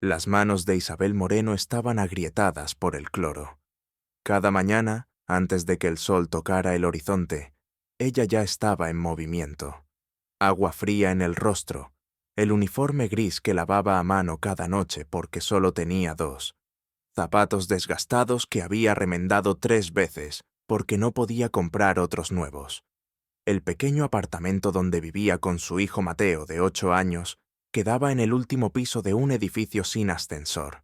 Las manos de Isabel Moreno estaban agrietadas por el cloro. Cada mañana, antes de que el sol tocara el horizonte, ella ya estaba en movimiento. Agua fría en el rostro, el uniforme gris que lavaba a mano cada noche porque solo tenía dos, zapatos desgastados que había remendado 3 veces porque no podía comprar otros nuevos. El pequeño apartamento donde vivía con su hijo Mateo, de 8 años, quedaba en el último piso de un edificio sin ascensor.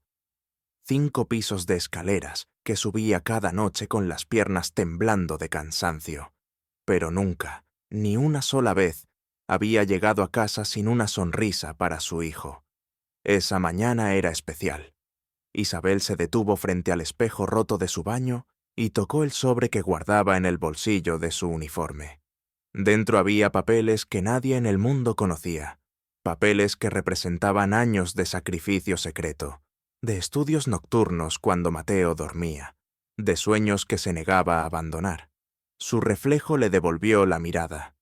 5 pisos de escaleras que subía cada noche con las piernas temblando de cansancio. Pero nunca, ni una sola vez, había llegado a casa sin una sonrisa para su hijo. Esa mañana era especial. Isabel se detuvo frente al espejo roto de su baño y tocó el sobre que guardaba en el bolsillo de su uniforme. Dentro había papeles que nadie en el mundo conocía, papeles que representaban años de sacrificio secreto, de estudios nocturnos cuando Mateo dormía, de sueños que se negaba a abandonar. Su reflejo le devolvió la mirada.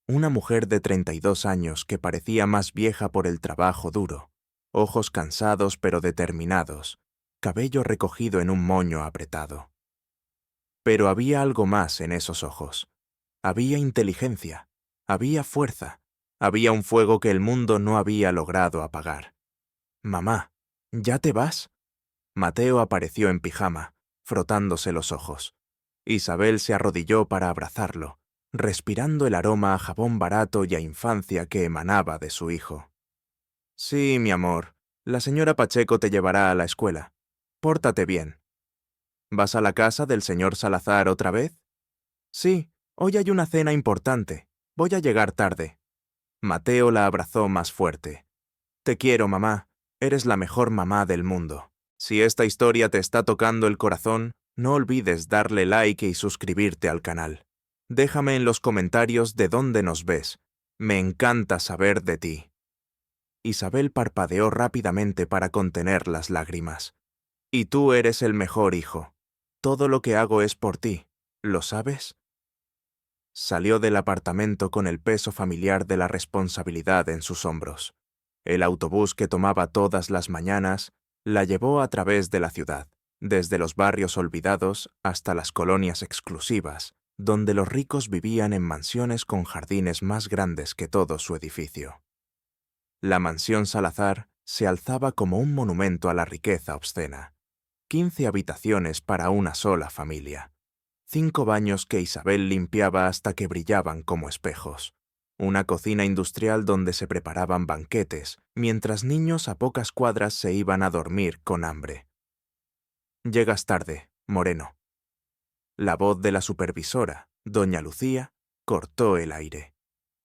Una mujer de 32 años que parecía más vieja por el trabajo duro, ojos cansados pero determinados, cabello recogido en un moño apretado. Pero había algo más en esos ojos. Había inteligencia, había fuerza, había un fuego que el mundo no había logrado apagar. «Mamá, ¿ya te vas?» Mateo apareció en pijama, frotándose los ojos. Isabel se arrodilló para abrazarlo, respirando el aroma a jabón barato y a infancia que emanaba de su hijo. «Sí, mi amor, la señora Pacheco te llevará a la escuela. Pórtate bien». «¿Vas a la casa del señor Salazar otra vez?» «Sí, hoy hay una cena importante. Voy a llegar tarde». Mateo la abrazó más fuerte. «Te quiero, mamá. Eres la mejor mamá del mundo. Si esta historia te está tocando el corazón, no olvides darle like y suscribirte al canal. Déjame en los comentarios de dónde nos ves. Me encanta saber de ti». Isabel parpadeó rápidamente para contener las lágrimas. «Y tú eres el mejor hijo. Todo lo que hago es por ti. ¿Lo sabes?» Salió del apartamento con el peso familiar de la responsabilidad en sus hombros. El autobús que tomaba todas las mañanas la llevó a través de la ciudad, desde los barrios olvidados hasta las colonias exclusivas, donde los ricos vivían en mansiones con jardines más grandes que todo su edificio. La mansión Salazar se alzaba como un monumento a la riqueza obscena. 15 habitaciones para una sola familia. 5 baños que Isabel limpiaba hasta que brillaban como espejos. Una cocina industrial donde se preparaban banquetes, mientras niños a pocas cuadras se iban a dormir con hambre. «Llegas tarde, Moreno». La voz de la supervisora, doña Lucía, cortó el aire.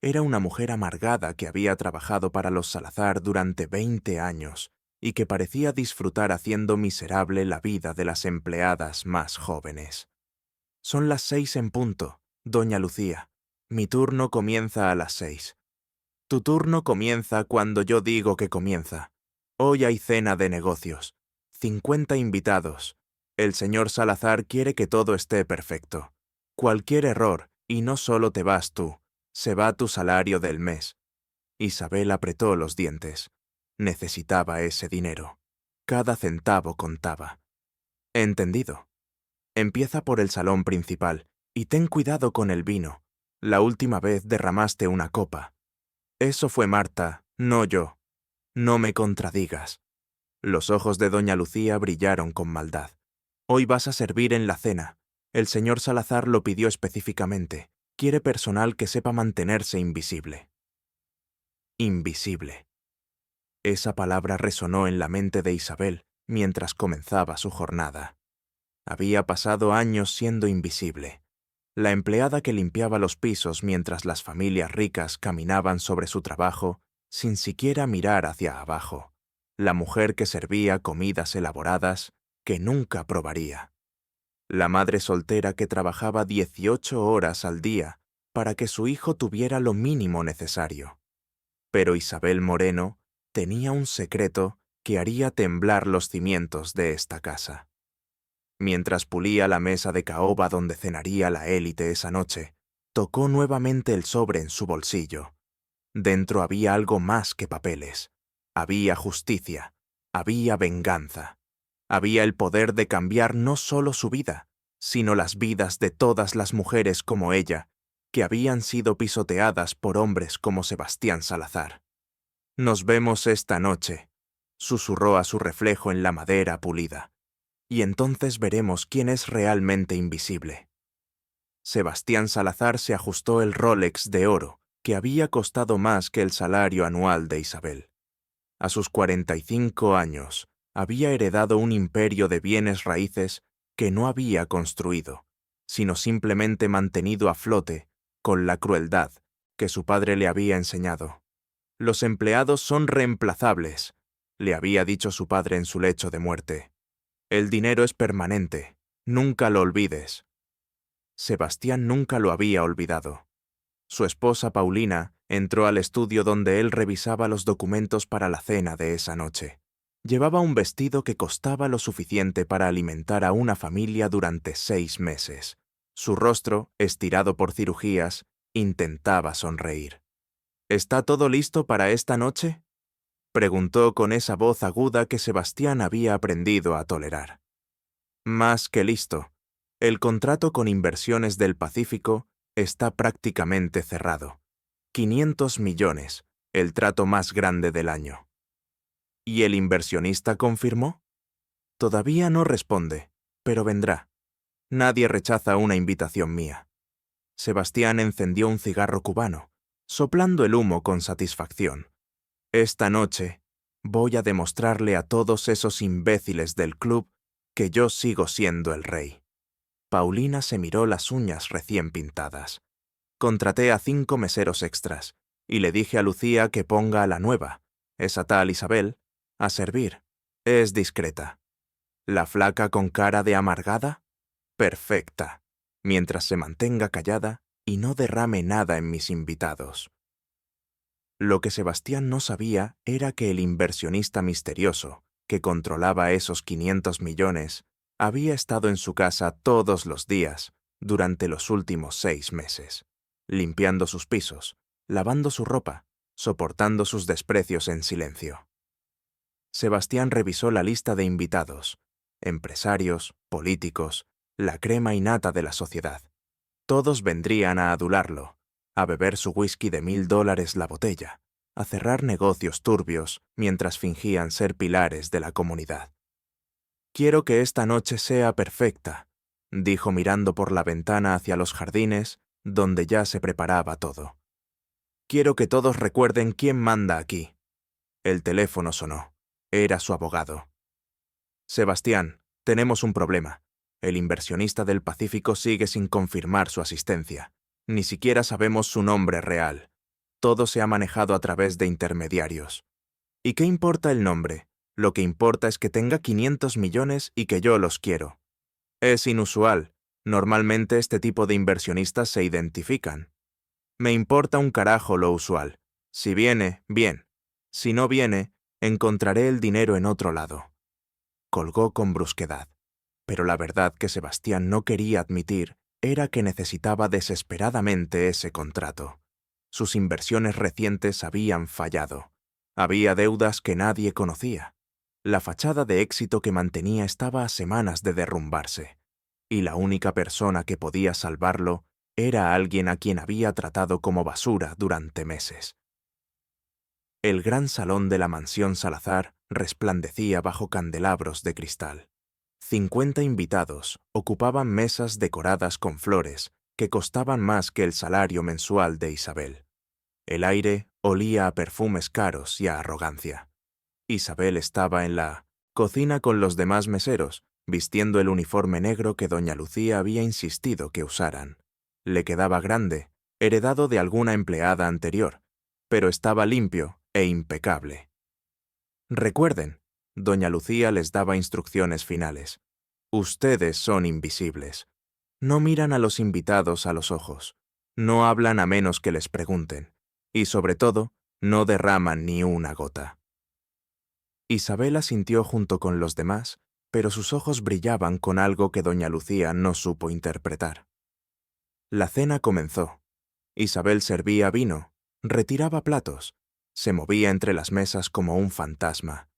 Era una mujer amargada que había trabajado para los Salazar durante 20 años y que parecía disfrutar haciendo miserable la vida de las empleadas más jóvenes. «Son las 6 en punto, doña Lucía. Mi turno comienza a las 6. Tu turno comienza cuando yo digo que comienza. Hoy hay cena de negocios. 50 invitados. El señor Salazar quiere que todo esté perfecto. Cualquier error, y no solo te vas tú, se va tu salario del mes». Isabel apretó los dientes. Necesitaba ese dinero. Cada centavo contaba. «Entendido. Empieza por el salón principal, y ten cuidado con el vino. La última vez derramaste una copa». «Eso fue Marta, no yo. No me contradigas». Los ojos de doña Lucía brillaron con maldad. «Hoy vas a servir en la cena. El señor Salazar lo pidió específicamente. Quiere personal que sepa mantenerse invisible». Invisible. Esa palabra resonó en la mente de Isabel mientras comenzaba su jornada. Había pasado años siendo invisible. La empleada que limpiaba los pisos mientras las familias ricas caminaban sobre su trabajo sin siquiera mirar hacia abajo. La mujer que servía comidas elaboradas que nunca probaría. La madre soltera que trabajaba 18 horas al día para que su hijo tuviera lo mínimo necesario. Pero Isabel Moreno tenía un secreto que haría temblar los cimientos de esta casa. Mientras pulía la mesa de caoba donde cenaría la élite esa noche, tocó nuevamente el sobre en su bolsillo. Dentro había algo más que papeles. Había justicia. Había venganza. Había el poder de cambiar no solo su vida, sino las vidas de todas las mujeres como ella, que habían sido pisoteadas por hombres como Sebastián Salazar. «Nos vemos esta noche», susurró a su reflejo en la madera pulida, «y entonces veremos quién es realmente invisible». Sebastián Salazar se ajustó el Rolex de oro, que había costado más que el salario anual de Isabel. A sus 45 años, había heredado un imperio de bienes raíces que no había construido, sino simplemente mantenido a flote con la crueldad que su padre le había enseñado. «Los empleados son reemplazables», le había dicho su padre en su lecho de muerte. «El dinero es permanente, nunca lo olvides». Sebastián nunca lo había olvidado. Su esposa Paulina entró al estudio donde él revisaba los documentos para la cena de esa noche. Llevaba un vestido que costaba lo suficiente para alimentar a una familia durante 6 meses. Su rostro, estirado por cirugías, intentaba sonreír. «¿Está todo listo para esta noche?», preguntó con esa voz aguda que Sebastián había aprendido a tolerar. «Más que listo. El contrato con Inversiones del Pacífico está prácticamente cerrado. 500 millones, el trato más grande del año». «¿Y el inversionista confirmó?». «Todavía no responde, pero vendrá. Nadie rechaza una invitación mía». Sebastián encendió un cigarro cubano, soplando el humo con satisfacción. «Esta noche voy a demostrarle a todos esos imbéciles del club que yo sigo siendo el rey». Paulina se miró las uñas recién pintadas. «Contraté a 5 meseros extras y le dije a Lucía que ponga a la nueva, esa tal Isabel, a servir. Es discreta». «¿La flaca con cara de amargada?». «Perfecta, mientras se mantenga callada y no derrame nada en mis invitados». Lo que Sebastián no sabía era que el inversionista misterioso, que controlaba esos 500 millones, había estado en su casa todos los días durante los últimos 6 meses, limpiando sus pisos, lavando su ropa, soportando sus desprecios en silencio. Sebastián revisó la lista de invitados: empresarios, políticos, la crema innata de la sociedad. Todos vendrían a adularlo, a beber su whisky de $1000 la botella, a cerrar negocios turbios mientras fingían ser pilares de la comunidad. «Quiero que esta noche sea perfecta», dijo mirando por la ventana hacia los jardines, donde ya se preparaba todo. «Quiero que todos recuerden quién manda aquí». El teléfono sonó. Era su abogado. «Sebastián, tenemos un problema. El inversionista del Pacífico sigue sin confirmar su asistencia. Ni siquiera sabemos su nombre real. Todo se ha manejado a través de intermediarios. ¿Y qué importa el nombre? Lo que importa es que tenga 500 millones y que yo los quiero. Es inusual. Normalmente este tipo de inversionistas se identifican. Me importa un carajo lo usual. Si viene, bien. Si no viene, encontraré el dinero en otro lado». Colgó con brusquedad, pero la verdad que Sebastián no quería admitir era que necesitaba desesperadamente ese contrato. Sus inversiones recientes habían fallado. Había deudas que nadie conocía. La fachada de éxito que mantenía estaba a semanas de derrumbarse, y la única persona que podía salvarlo era alguien a quien había tratado como basura durante meses. El gran salón de la mansión Salazar resplandecía bajo candelabros de cristal. 50 invitados ocupaban mesas decoradas con flores que costaban más que el salario mensual de Isabel. El aire olía a perfumes caros y a arrogancia. Isabel estaba en la cocina con los demás meseros, vistiendo el uniforme negro que doña Lucía había insistido que usaran. Le quedaba grande, heredado de alguna empleada anterior, pero estaba limpio e impecable. «Recuerden», doña Lucía les daba instrucciones finales, «ustedes son invisibles. No miran a los invitados a los ojos, no hablan a menos que les pregunten, y sobre todo, no derraman ni una gota». Isabel asintió junto con los demás, pero sus ojos brillaban con algo que doña Lucía no supo interpretar. La cena comenzó. Isabel servía vino, retiraba platos, se movía entre las mesas como un fantasma.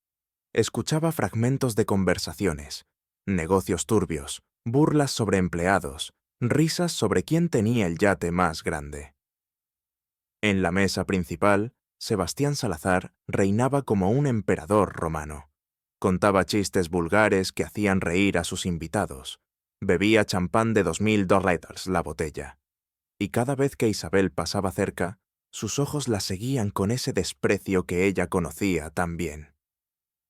Escuchaba fragmentos de conversaciones, negocios turbios, burlas sobre empleados, risas sobre quién tenía el yate más grande. En la mesa principal, Sebastián Salazar reinaba como un emperador romano. Contaba chistes vulgares que hacían reír a sus invitados. Bebía champán de 2000 dólares la botella. Y cada vez que Isabel pasaba cerca, sus ojos la seguían con ese desprecio que ella conocía tan bien.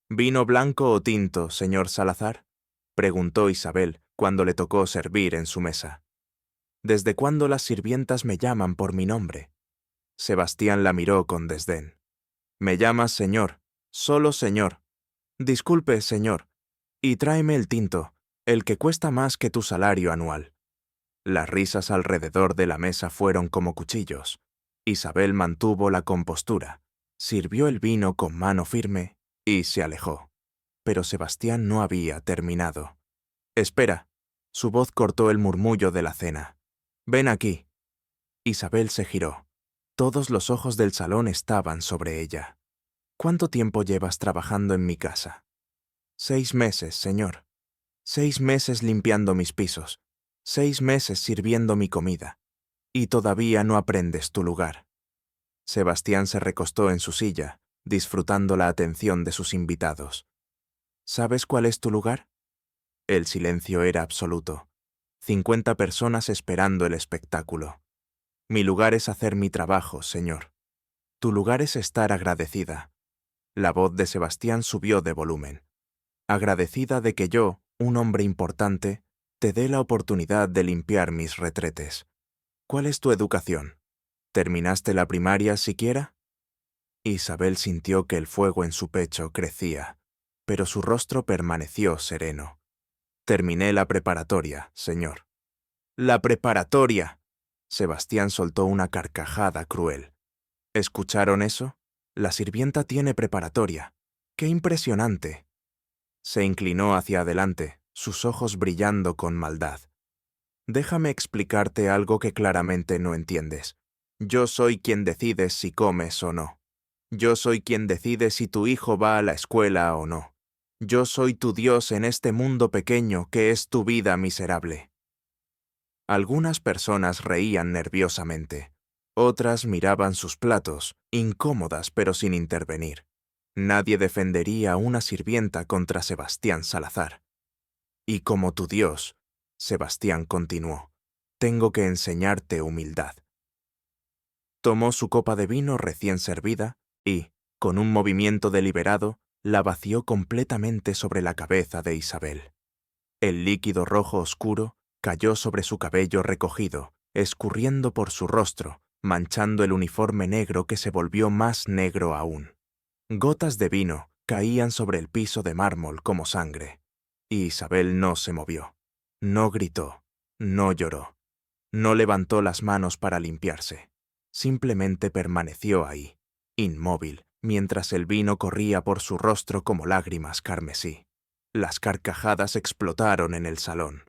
¿Vino blanco o tinto, señor Salazar?, preguntó Isabel cuando le tocó servir en su mesa. ¿Desde cuándo las sirvientas me llaman por mi nombre? Sebastián la miró con desdén. Me llamas señor, solo señor. Disculpe, señor, y tráeme el tinto, el que cuesta más que tu salario anual. Las risas alrededor de la mesa fueron como cuchillos. Isabel mantuvo la compostura, sirvió el vino con mano firme y se alejó. Pero Sebastián no había terminado. Espera. Su voz cortó el murmullo de la cena. Ven aquí. Isabel se giró. Todos los ojos del salón estaban sobre ella. ¿Cuánto tiempo llevas trabajando en mi casa? 6 meses, señor. 6 meses limpiando mis pisos. 6 meses sirviendo mi comida. Y todavía no aprendes tu lugar. Sebastián se recostó en su silla, disfrutando la atención de sus invitados. ¿Sabes cuál es tu lugar? El silencio era absoluto. 50 personas esperando el espectáculo. Mi lugar es hacer mi trabajo, señor. Tu lugar es estar agradecida. La voz de Sebastián subió de volumen. Agradecida de que yo, un hombre importante, te dé la oportunidad de limpiar mis retretes. ¿Cuál es tu educación? ¿Terminaste la primaria siquiera? Isabel sintió que el fuego en su pecho crecía, pero su rostro permaneció sereno. Terminé la preparatoria, señor. ¡La preparatoria! Sebastián soltó una carcajada cruel. ¿Escucharon eso? La sirvienta tiene preparatoria. ¡Qué impresionante! Se inclinó hacia adelante, sus ojos brillando con maldad. Déjame explicarte algo que claramente no entiendes. Yo soy quien decide si comes o no. Yo soy quien decide si tu hijo va a la escuela o no. Yo soy tu Dios en este mundo pequeño que es tu vida miserable. Algunas personas reían nerviosamente. Otras miraban sus platos, incómodas pero sin intervenir. Nadie defendería a una sirvienta contra Sebastián Salazar. Y como tu Dios, Sebastián continuó, tengo que enseñarte humildad. Tomó su copa de vino recién servida y, con un movimiento deliberado, la vació completamente sobre la cabeza de Isabel. El líquido rojo oscuro cayó sobre su cabello recogido, escurriendo por su rostro, manchando el uniforme negro que se volvió más negro aún. Gotas de vino caían sobre el piso de mármol como sangre. Y Isabel no se movió. No gritó. No lloró. No levantó las manos para limpiarse. Simplemente permaneció ahí, inmóvil, mientras el vino corría por su rostro como lágrimas carmesí. Las carcajadas explotaron en el salón.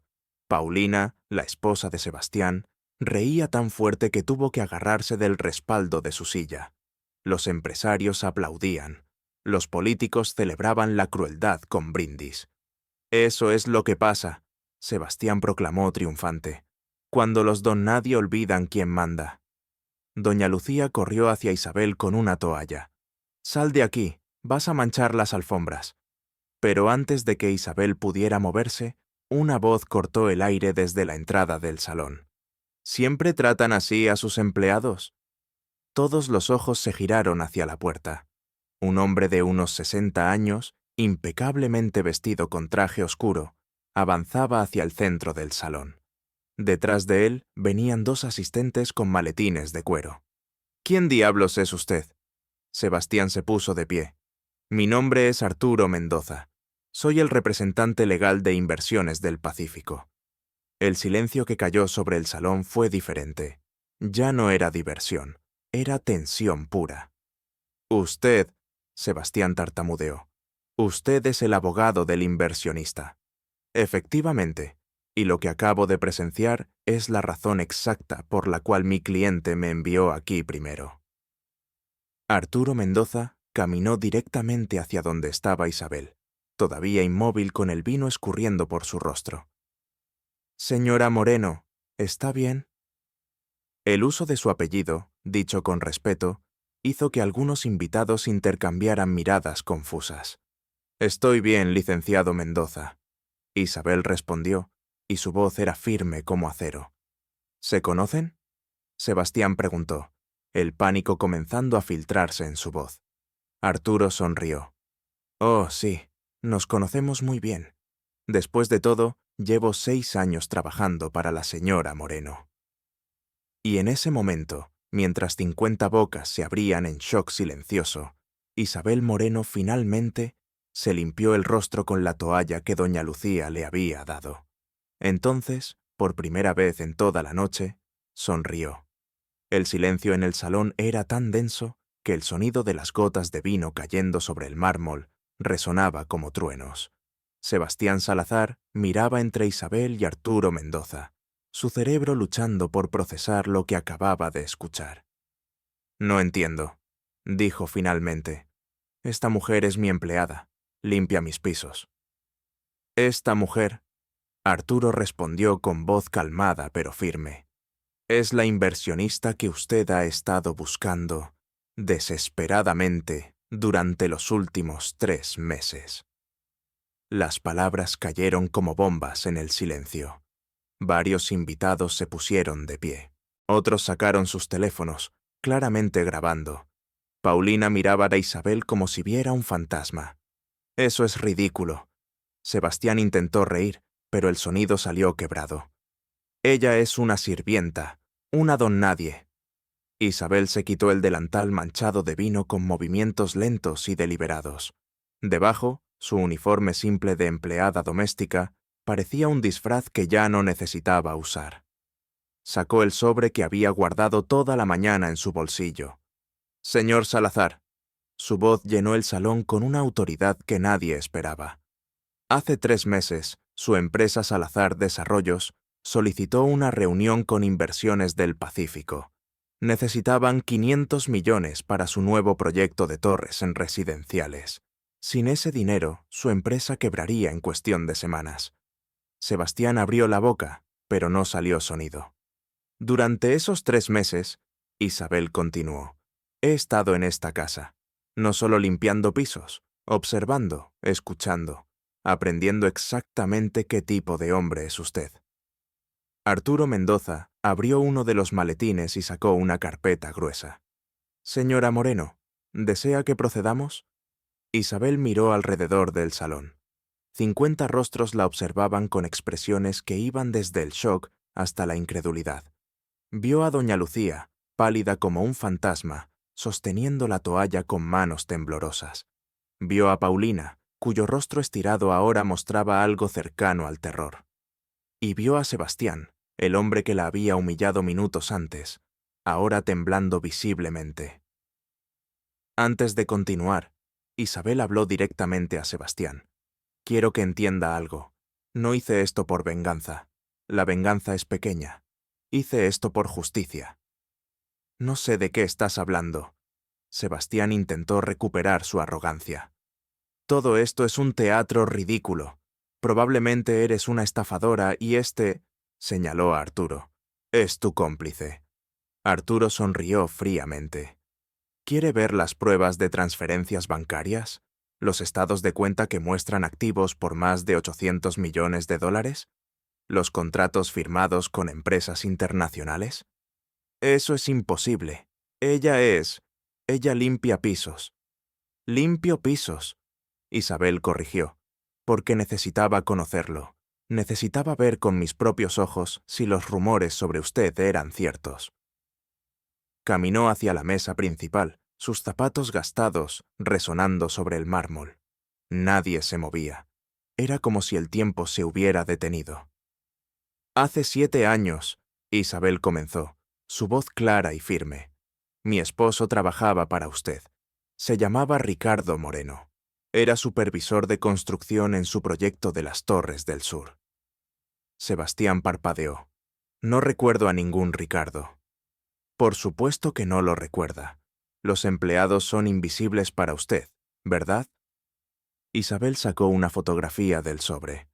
Paulina, la esposa de Sebastián, reía tan fuerte que tuvo que agarrarse del respaldo de su silla. Los empresarios aplaudían. Los políticos celebraban la crueldad con brindis. Eso es lo que pasa, Sebastián proclamó triunfante, cuando los don nadie olvidan quién manda. Doña Lucía corrió hacia Isabel con una toalla. Sal de aquí, vas a manchar las alfombras. Pero antes de que Isabel pudiera moverse, una voz cortó el aire desde la entrada del salón. ¿Siempre tratan así a sus empleados? Todos los ojos se giraron hacia la puerta. Un hombre de unos 60 años, impecablemente vestido con traje oscuro, avanzaba hacia el centro del salón. Detrás de él venían 2 asistentes con maletines de cuero. ¿Quién diablos es usted? Sebastián se puso de pie. Mi nombre es Arturo Mendoza. Soy el representante legal de Inversiones del Pacífico. El silencio que cayó sobre el salón fue diferente. Ya no era diversión, era tensión pura. Usted, Sebastián tartamudeó, usted es el abogado del inversionista. Efectivamente, y lo que acabo de presenciar es la razón exacta por la cual mi cliente me envió aquí primero. Arturo Mendoza Caminó directamente hacia donde estaba Isabel, todavía inmóvil con el vino escurriendo por su rostro. «Señora Moreno, ¿está bien?» El uso de su apellido, dicho con respeto, hizo que algunos invitados intercambiaran miradas confusas. «Estoy bien, licenciado Mendoza», Isabel respondió, y su voz era firme como acero. «¿Se conocen?», Sebastián preguntó, el pánico comenzando a filtrarse en su voz. Arturo sonrió. «Oh, sí, nos conocemos muy bien. Después de todo, llevo 6 años trabajando para la señora Moreno». Y en ese momento, mientras 50 bocas se abrían en shock silencioso, Isabel Moreno finalmente se limpió el rostro con la toalla que doña Lucía le había dado. Entonces, por primera vez en toda la noche, sonrió. El silencio en el salón era tan denso que el sonido de las gotas de vino cayendo sobre el mármol resonaba como truenos. Sebastián Salazar miraba entre Isabel y Arturo Mendoza, su cerebro luchando por procesar lo que acababa de escuchar. «No entiendo», dijo finalmente. «Esta mujer es mi empleada. Limpia mis pisos». «Esta mujer», Arturo respondió con voz calmada pero firme, «es la inversionista que usted ha estado buscando desesperadamente durante los últimos 3 meses». Las palabras cayeron como bombas en el silencio. Varios invitados se pusieron de pie. Otros sacaron sus teléfonos, claramente grabando. Paulina miraba a Isabel como si viera un fantasma. «Eso es ridículo». Sebastián intentó reír, pero el sonido salió quebrado. «Ella es una sirvienta, una don nadie». Isabel se quitó el delantal manchado de vino con movimientos lentos y deliberados. Debajo, su uniforme simple de empleada doméstica parecía un disfraz que ya no necesitaba usar. Sacó el sobre que había guardado toda la mañana en su bolsillo. «Señor Salazar». Su voz llenó el salón con una autoridad que nadie esperaba. Hace 3 meses, su empresa Salazar Desarrollos solicitó una reunión con Inversiones del Pacífico. Necesitaban 500 millones para su nuevo proyecto de torres en residenciales. Sin ese dinero, su empresa quebraría en cuestión de semanas. Sebastián abrió la boca, pero no salió sonido. «Durante esos 3 meses», Isabel continuó, «he estado en esta casa, no solo limpiando pisos, observando, escuchando, aprendiendo exactamente qué tipo de hombre es usted». Arturo Mendoza abrió uno de los maletines y sacó una carpeta gruesa. «Señora Moreno, ¿desea que procedamos?» Isabel miró alrededor del salón. 50 rostros la observaban con expresiones que iban desde el shock hasta la incredulidad. Vio a doña Lucía, pálida como un fantasma, sosteniendo la toalla con manos temblorosas. Vio a Paulina, cuyo rostro estirado ahora mostraba algo cercano al terror. Y vio a Sebastián, el hombre que la había humillado minutos antes, ahora temblando visiblemente. Antes de continuar, Isabel habló directamente a Sebastián. «Quiero que entienda algo. No hice esto por venganza. La venganza es pequeña. Hice esto por justicia». «No sé de qué estás hablando». Sebastián intentó recuperar su arrogancia. «Todo esto es un teatro ridículo. Probablemente eres una estafadora y señaló a Arturo, «es tu cómplice». Arturo sonrió fríamente. «¿Quiere ver las pruebas de transferencias bancarias? ¿Los estados de cuenta que muestran activos por más de 800 millones de dólares? ¿Los contratos firmados con empresas internacionales? Eso es imposible. Ella limpia pisos». «Limpio pisos», Isabel corrigió, «porque necesitaba conocerlo. Necesitaba ver con mis propios ojos si los rumores sobre usted eran ciertos». Caminó hacia la mesa principal, sus zapatos gastados resonando sobre el mármol. Nadie se movía. Era como si el tiempo se hubiera detenido. «Hace 7 años», Isabel comenzó, su voz clara y firme. «Mi esposo trabajaba para usted. Se llamaba Ricardo Moreno. Era supervisor de construcción en su proyecto de las Torres del Sur». Sebastián parpadeó. «No recuerdo a ningún Ricardo». «Por supuesto que no lo recuerda. Los empleados son invisibles para usted, ¿verdad? Isabel sacó una fotografía del sobre.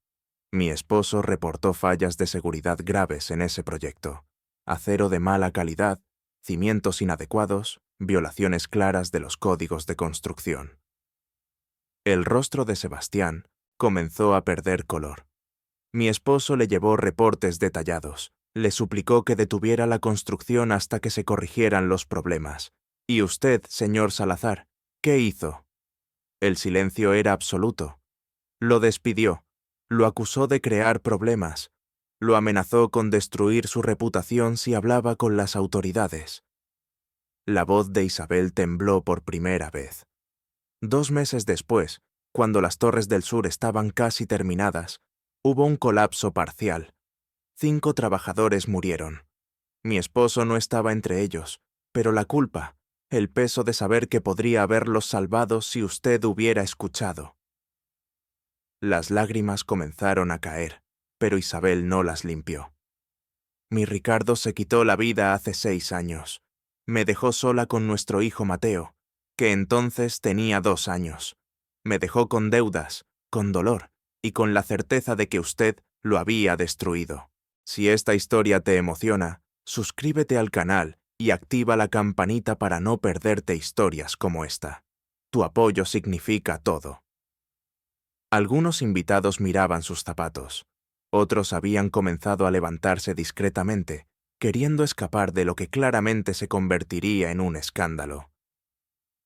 Mi esposo reportó fallas de seguridad graves en ese proyecto. Acero de mala calidad, cimientos inadecuados, violaciones claras de los códigos de construcción. El rostro de Sebastián comenzó a perder color. Mi esposo le llevó reportes detallados, le suplicó que detuviera la construcción hasta que se corrigieran los problemas. ¿Y usted, señor Salazar, qué hizo? El silencio era absoluto. Lo despidió, lo acusó de crear problemas, lo amenazó con destruir su reputación si hablaba con las autoridades. La voz de Isabel tembló por primera vez. 2 meses después, cuando las Torres del Sur estaban casi terminadas, hubo un colapso parcial. 5 trabajadores murieron. Mi esposo no estaba entre ellos, pero la culpa, el peso de saber que podría haberlos salvado si usted hubiera escuchado. Las lágrimas comenzaron a caer, pero Isabel no las limpió. Mi Ricardo se quitó la vida hace 6 años. Me dejó sola con nuestro hijo Mateo, que entonces tenía 2 años. Me dejó con deudas, con dolor y con la certeza de que usted lo había destruido. Si esta historia te emociona, suscríbete al canal y activa la campanita para no perderte historias como esta. Tu apoyo significa todo. Algunos invitados miraban sus zapatos. Otros habían comenzado a levantarse discretamente, queriendo escapar de lo que claramente se convertiría en un escándalo.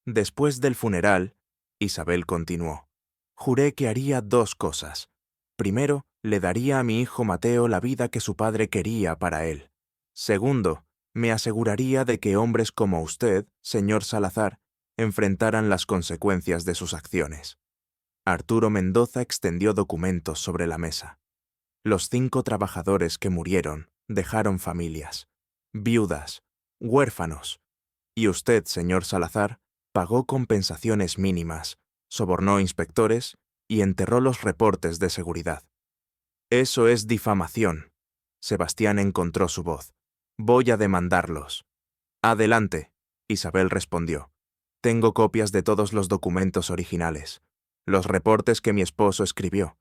Después del funeral, Isabel continuó. Juré que haría 2 cosas. Primero, le daría a mi hijo Mateo la vida que su padre quería para él. Segundo, me aseguraría de que hombres como usted, señor Salazar, enfrentaran las consecuencias de sus acciones. Arturo Mendoza extendió documentos sobre la mesa. Los 5 trabajadores que murieron dejaron familias, viudas, huérfanos. Y usted, señor Salazar, pagó compensaciones mínimas, sobornó inspectores y enterró los reportes de seguridad. Eso es difamación. Sebastián encontró su voz. Voy a demandarlos. Adelante, Isabel respondió. Tengo copias de todos los documentos originales, los reportes que mi esposo escribió,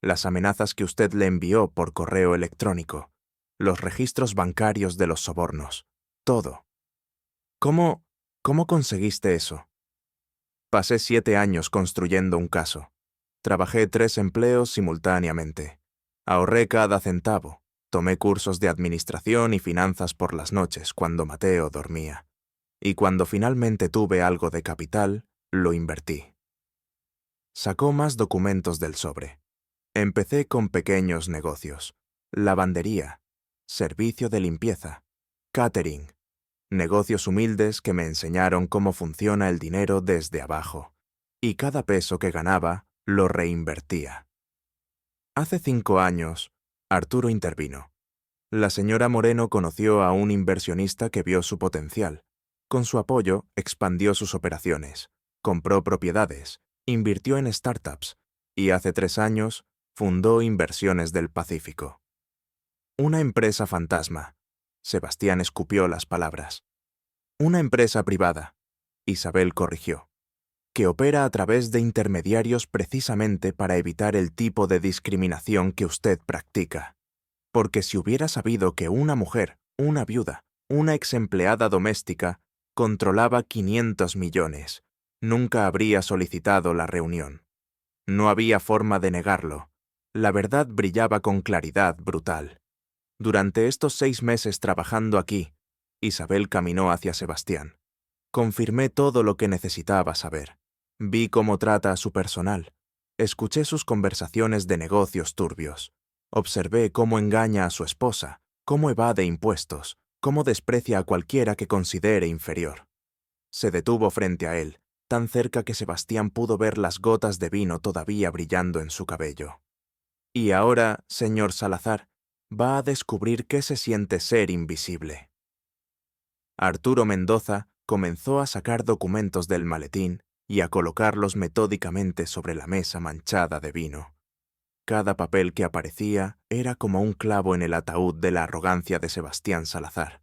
las amenazas que usted le envió por correo electrónico, los registros bancarios de los sobornos, todo. ¿Cómo conseguiste eso? Pasé 7 años construyendo un caso. Trabajé 3 empleos simultáneamente. Ahorré cada centavo. Tomé cursos de administración y finanzas por las noches cuando Mateo dormía. Y cuando finalmente tuve algo de capital, lo invertí. Sacó más documentos del sobre. Empecé con pequeños negocios, lavandería, servicio de limpieza, catering, negocios humildes que me enseñaron cómo funciona el dinero desde abajo, y cada peso que ganaba lo reinvertía. Hace 5 años, Arturo intervino. La señora Moreno conoció a un inversionista que vio su potencial. Con su apoyo, expandió sus operaciones, compró propiedades, invirtió en startups, y hace 3 años, fundó Inversiones del Pacífico. Una empresa fantasma. Sebastián escupió las palabras. Una empresa privada, Isabel corrigió, que opera a través de intermediarios precisamente para evitar el tipo de discriminación que usted practica. Porque si hubiera sabido que una mujer, una viuda, una exempleada doméstica, controlaba 500 millones, nunca habría solicitado la reunión. No había forma de negarlo. La verdad brillaba con claridad brutal. Durante estos 6 meses trabajando aquí, Isabel caminó hacia Sebastián. Confirmé todo lo que necesitaba saber. Vi cómo trata a su personal. Escuché sus conversaciones de negocios turbios. Observé cómo engaña a su esposa, cómo evade impuestos, cómo desprecia a cualquiera que considere inferior. Se detuvo frente a él, tan cerca que Sebastián pudo ver las gotas de vino todavía brillando en su cabello. Y ahora, señor Salazar, va a descubrir qué se siente ser invisible. Arturo Mendoza comenzó a sacar documentos del maletín y a colocarlos metódicamente sobre la mesa manchada de vino. Cada papel que aparecía era como un clavo en el ataúd de la arrogancia de Sebastián Salazar.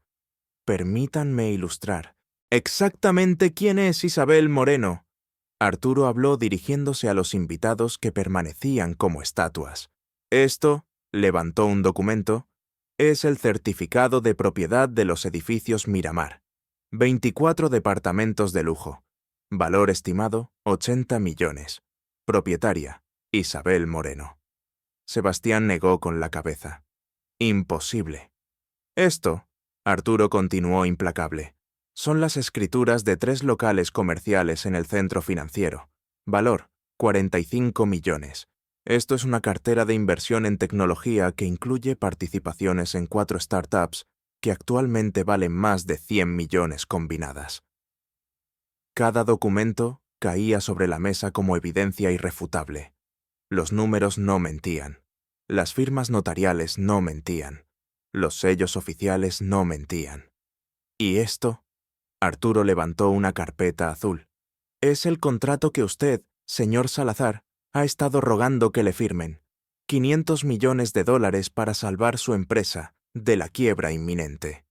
Permítanme ilustrar, ¿Exactamente quién es Isabel Moreno? Arturo habló dirigiéndose a los invitados que permanecían como estatuas. Esto, levantó un documento, es el certificado de propiedad de los edificios Miramar. 24 departamentos de lujo. Valor estimado, 80 millones. Propietaria, Isabel Moreno. Sebastián negó con la cabeza. Imposible. Esto, Arturo continuó implacable, son las escrituras de 3 locales comerciales en el centro financiero. Valor, 45 millones. Esto es una cartera de inversión en tecnología que incluye participaciones en 4 startups que actualmente valen más de 100 millones combinadas. Cada documento caía sobre la mesa como evidencia irrefutable. Los números no mentían. Las firmas notariales no mentían. Los sellos oficiales no mentían. ¿Y esto? Arturo levantó una carpeta azul. Es el contrato que usted, señor Salazar, ha estado rogando que le firmen. 500 millones de dólares para salvar su empresa de la quiebra inminente.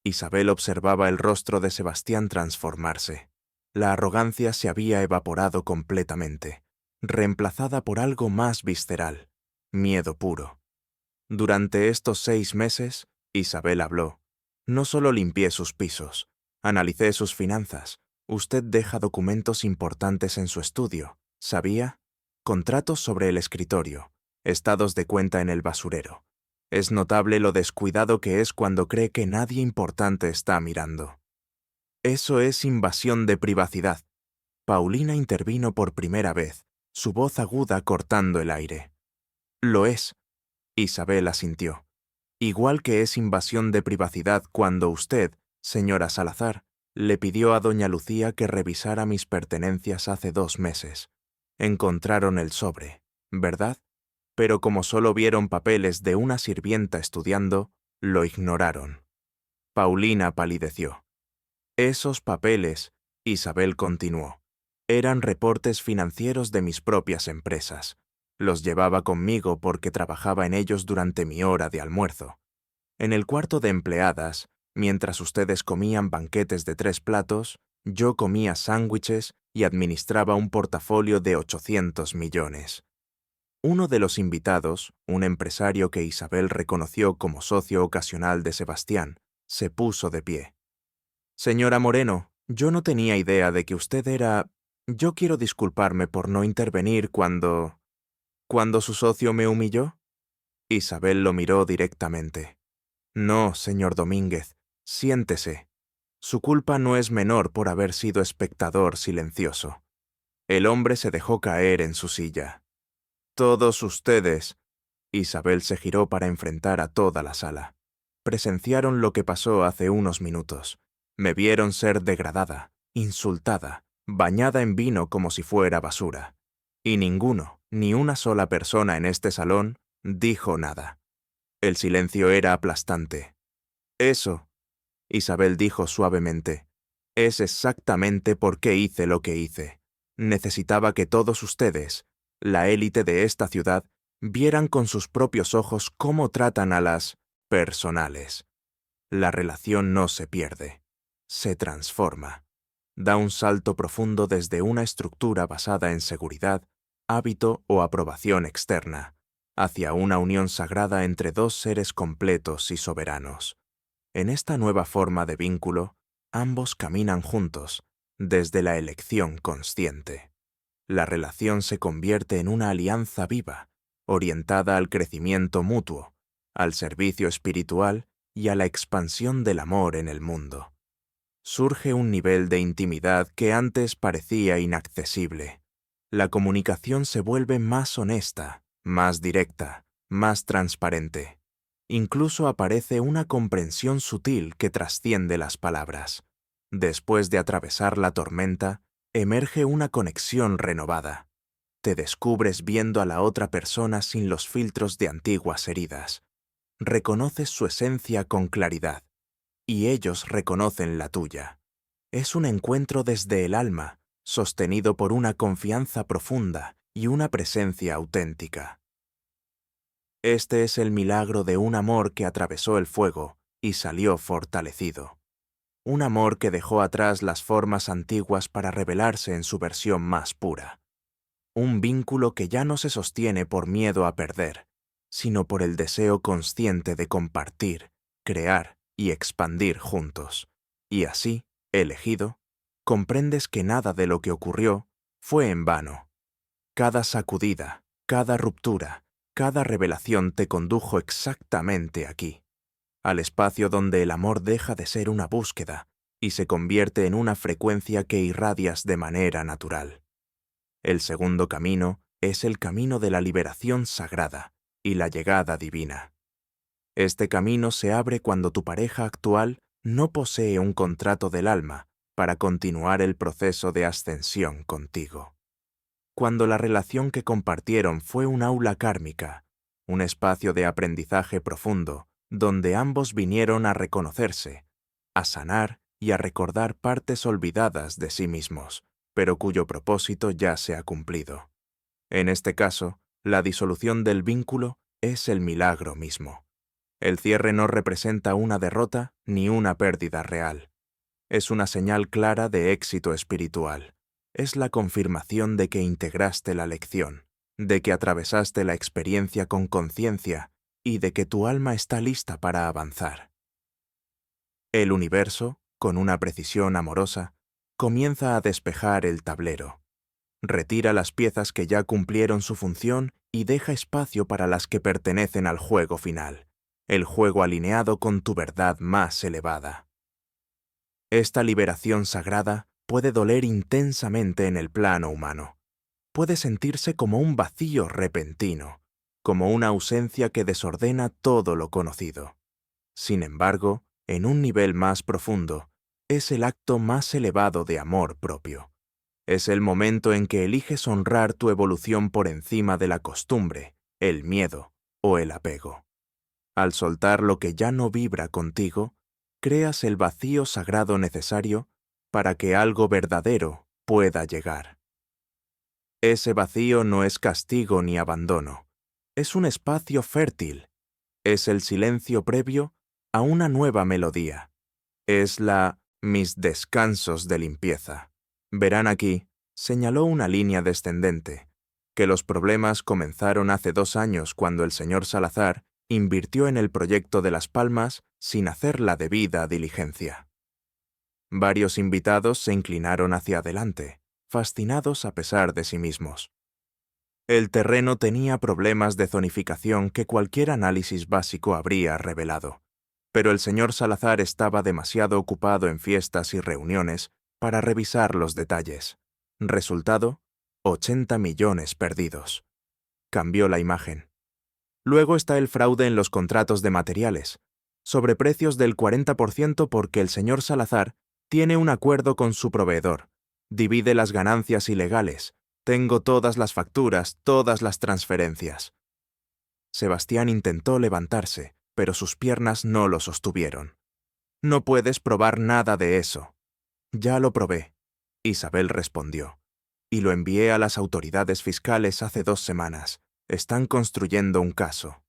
Isabel observaba el rostro de Sebastián transformarse. La arrogancia se había evaporado completamente, reemplazada por algo más visceral, miedo puro. Durante estos 6 meses, Isabel habló. No solo limpié sus pisos, analicé sus finanzas. Usted deja documentos importantes en su estudio, ¿sabía? Contratos sobre el escritorio, estados de cuenta en el basurero. Es notable lo descuidado que es cuando cree que nadie importante está mirando. Eso es invasión de privacidad. Paulina intervino por primera vez, su voz aguda cortando el aire. Lo es. Isabel asintió. Igual que es invasión de privacidad cuando usted, señora Salazar, le pidió a doña Lucía que revisara mis pertenencias hace 2 meses. Encontraron el sobre, ¿verdad? Pero como solo vieron papeles de una sirvienta estudiando, lo ignoraron. Paulina palideció. Esos papeles, Isabel continuó, eran reportes financieros de mis propias empresas. Los llevaba conmigo porque trabajaba en ellos durante mi hora de almuerzo. En el cuarto de empleadas, mientras ustedes comían banquetes de 3 platos, yo comía sándwiches y administraba un portafolio de 800 millones. Uno de los invitados, un empresario que Isabel reconoció como socio ocasional de Sebastián, se puso de pie. Señora Moreno, yo no tenía idea de que usted era... Yo quiero disculparme por no intervenir ¿Cuando su socio me humilló? Isabel lo miró directamente. No, señor Domínguez, siéntese. Su culpa no es menor por haber sido espectador silencioso. El hombre se dejó caer en su silla. Todos ustedes, Isabel se giró para enfrentar a toda la sala, presenciaron lo que pasó hace unos minutos. Me vieron ser degradada, insultada, bañada en vino como si fuera basura. Y ninguno, ni una sola persona en este salón, dijo nada. El silencio era aplastante. Eso, Isabel dijo suavemente, es exactamente por qué hice lo que hice. Necesitaba que todos ustedes, la élite de esta ciudad, vieran con sus propios ojos cómo tratan a las personales. La relación no se pierde, se transforma. Da un salto profundo desde una estructura basada en seguridad, hábito o aprobación externa, hacia una unión sagrada entre 2 seres completos y soberanos. En esta nueva forma de vínculo, ambos caminan juntos, desde la elección consciente. La relación se convierte en una alianza viva, orientada al crecimiento mutuo, al servicio espiritual y a la expansión del amor en el mundo. Surge un nivel de intimidad que antes parecía inaccesible. La comunicación se vuelve más honesta, más directa, más transparente. Incluso aparece una comprensión sutil que trasciende las palabras. Después de atravesar la tormenta, emerge una conexión renovada. Te descubres viendo a la otra persona sin los filtros de antiguas heridas. Reconoces su esencia con claridad, y ellos reconocen la tuya. Es un encuentro desde el alma, sostenido por una confianza profunda y una presencia auténtica. Este es el milagro de un amor que atravesó el fuego y salió fortalecido. un amor que dejó atrás las formas antiguas para revelarse en su versión más pura. Un vínculo que ya no se sostiene por miedo a perder, sino por el deseo consciente de compartir, crear y expandir juntos. Y así, elegido, comprendes que nada de lo que ocurrió fue en vano. Cada sacudida, cada ruptura, cada revelación te condujo exactamente aquí, al espacio donde el amor deja de ser una búsqueda y se convierte en una frecuencia que irradias de manera natural. El segundo camino es el camino de la liberación sagrada y la llegada divina. Este camino se abre cuando tu pareja actual no posee un contrato del alma para continuar el proceso de ascensión contigo. Cuando la relación que compartieron fue un aula kármica, un espacio de aprendizaje profundo, donde ambos vinieron a reconocerse, a sanar y a recordar partes olvidadas de sí mismos, pero cuyo propósito ya se ha cumplido. En este caso, la disolución del vínculo es el milagro mismo. El cierre no representa una derrota ni una pérdida real. Es una señal clara de éxito espiritual. Es la confirmación de que integraste la lección, de que atravesaste la experiencia con conciencia y de que tu alma está lista para avanzar. El universo, con una precisión amorosa, comienza a despejar el tablero. Retira las piezas que ya cumplieron su función y deja espacio para las que pertenecen al juego final, el juego alineado con tu verdad más elevada. Esta liberación sagrada puede doler intensamente en el plano humano. Puede sentirse como un vacío repentino, como una ausencia que desordena todo lo conocido. Sin embargo, en un nivel más profundo, es el acto más elevado de amor propio. Es el momento en que eliges honrar tu evolución por encima de la costumbre, el miedo o el apego. Al soltar lo que ya no vibra contigo, creas el vacío sagrado necesario para que algo verdadero pueda llegar. Ese vacío no es castigo ni abandono, es un espacio fértil, es el silencio previo a una nueva melodía, es mis descansos de limpieza. Verán aquí, señaló una línea descendente, que los problemas comenzaron hace 2 años cuando el señor Salazar invirtió en el proyecto de Las Palmas sin hacer la debida diligencia. Varios invitados se inclinaron hacia adelante, fascinados a pesar de sí mismos. El terreno tenía problemas de zonificación que cualquier análisis básico habría revelado, pero el señor Salazar estaba demasiado ocupado en fiestas y reuniones para revisar los detalles. Resultado, 80 millones perdidos. Cambió la imagen. Luego está el fraude en los contratos de materiales, sobreprecios del 40% porque el señor Salazar tiene un acuerdo con su proveedor, divide las ganancias ilegales, tengo todas las facturas, todas las transferencias. Sebastián intentó levantarse, pero sus piernas no lo sostuvieron. No puedes probar nada de eso. Ya lo probé, Isabel respondió, y lo envié a las autoridades fiscales hace 2 semanas. Están construyendo un caso.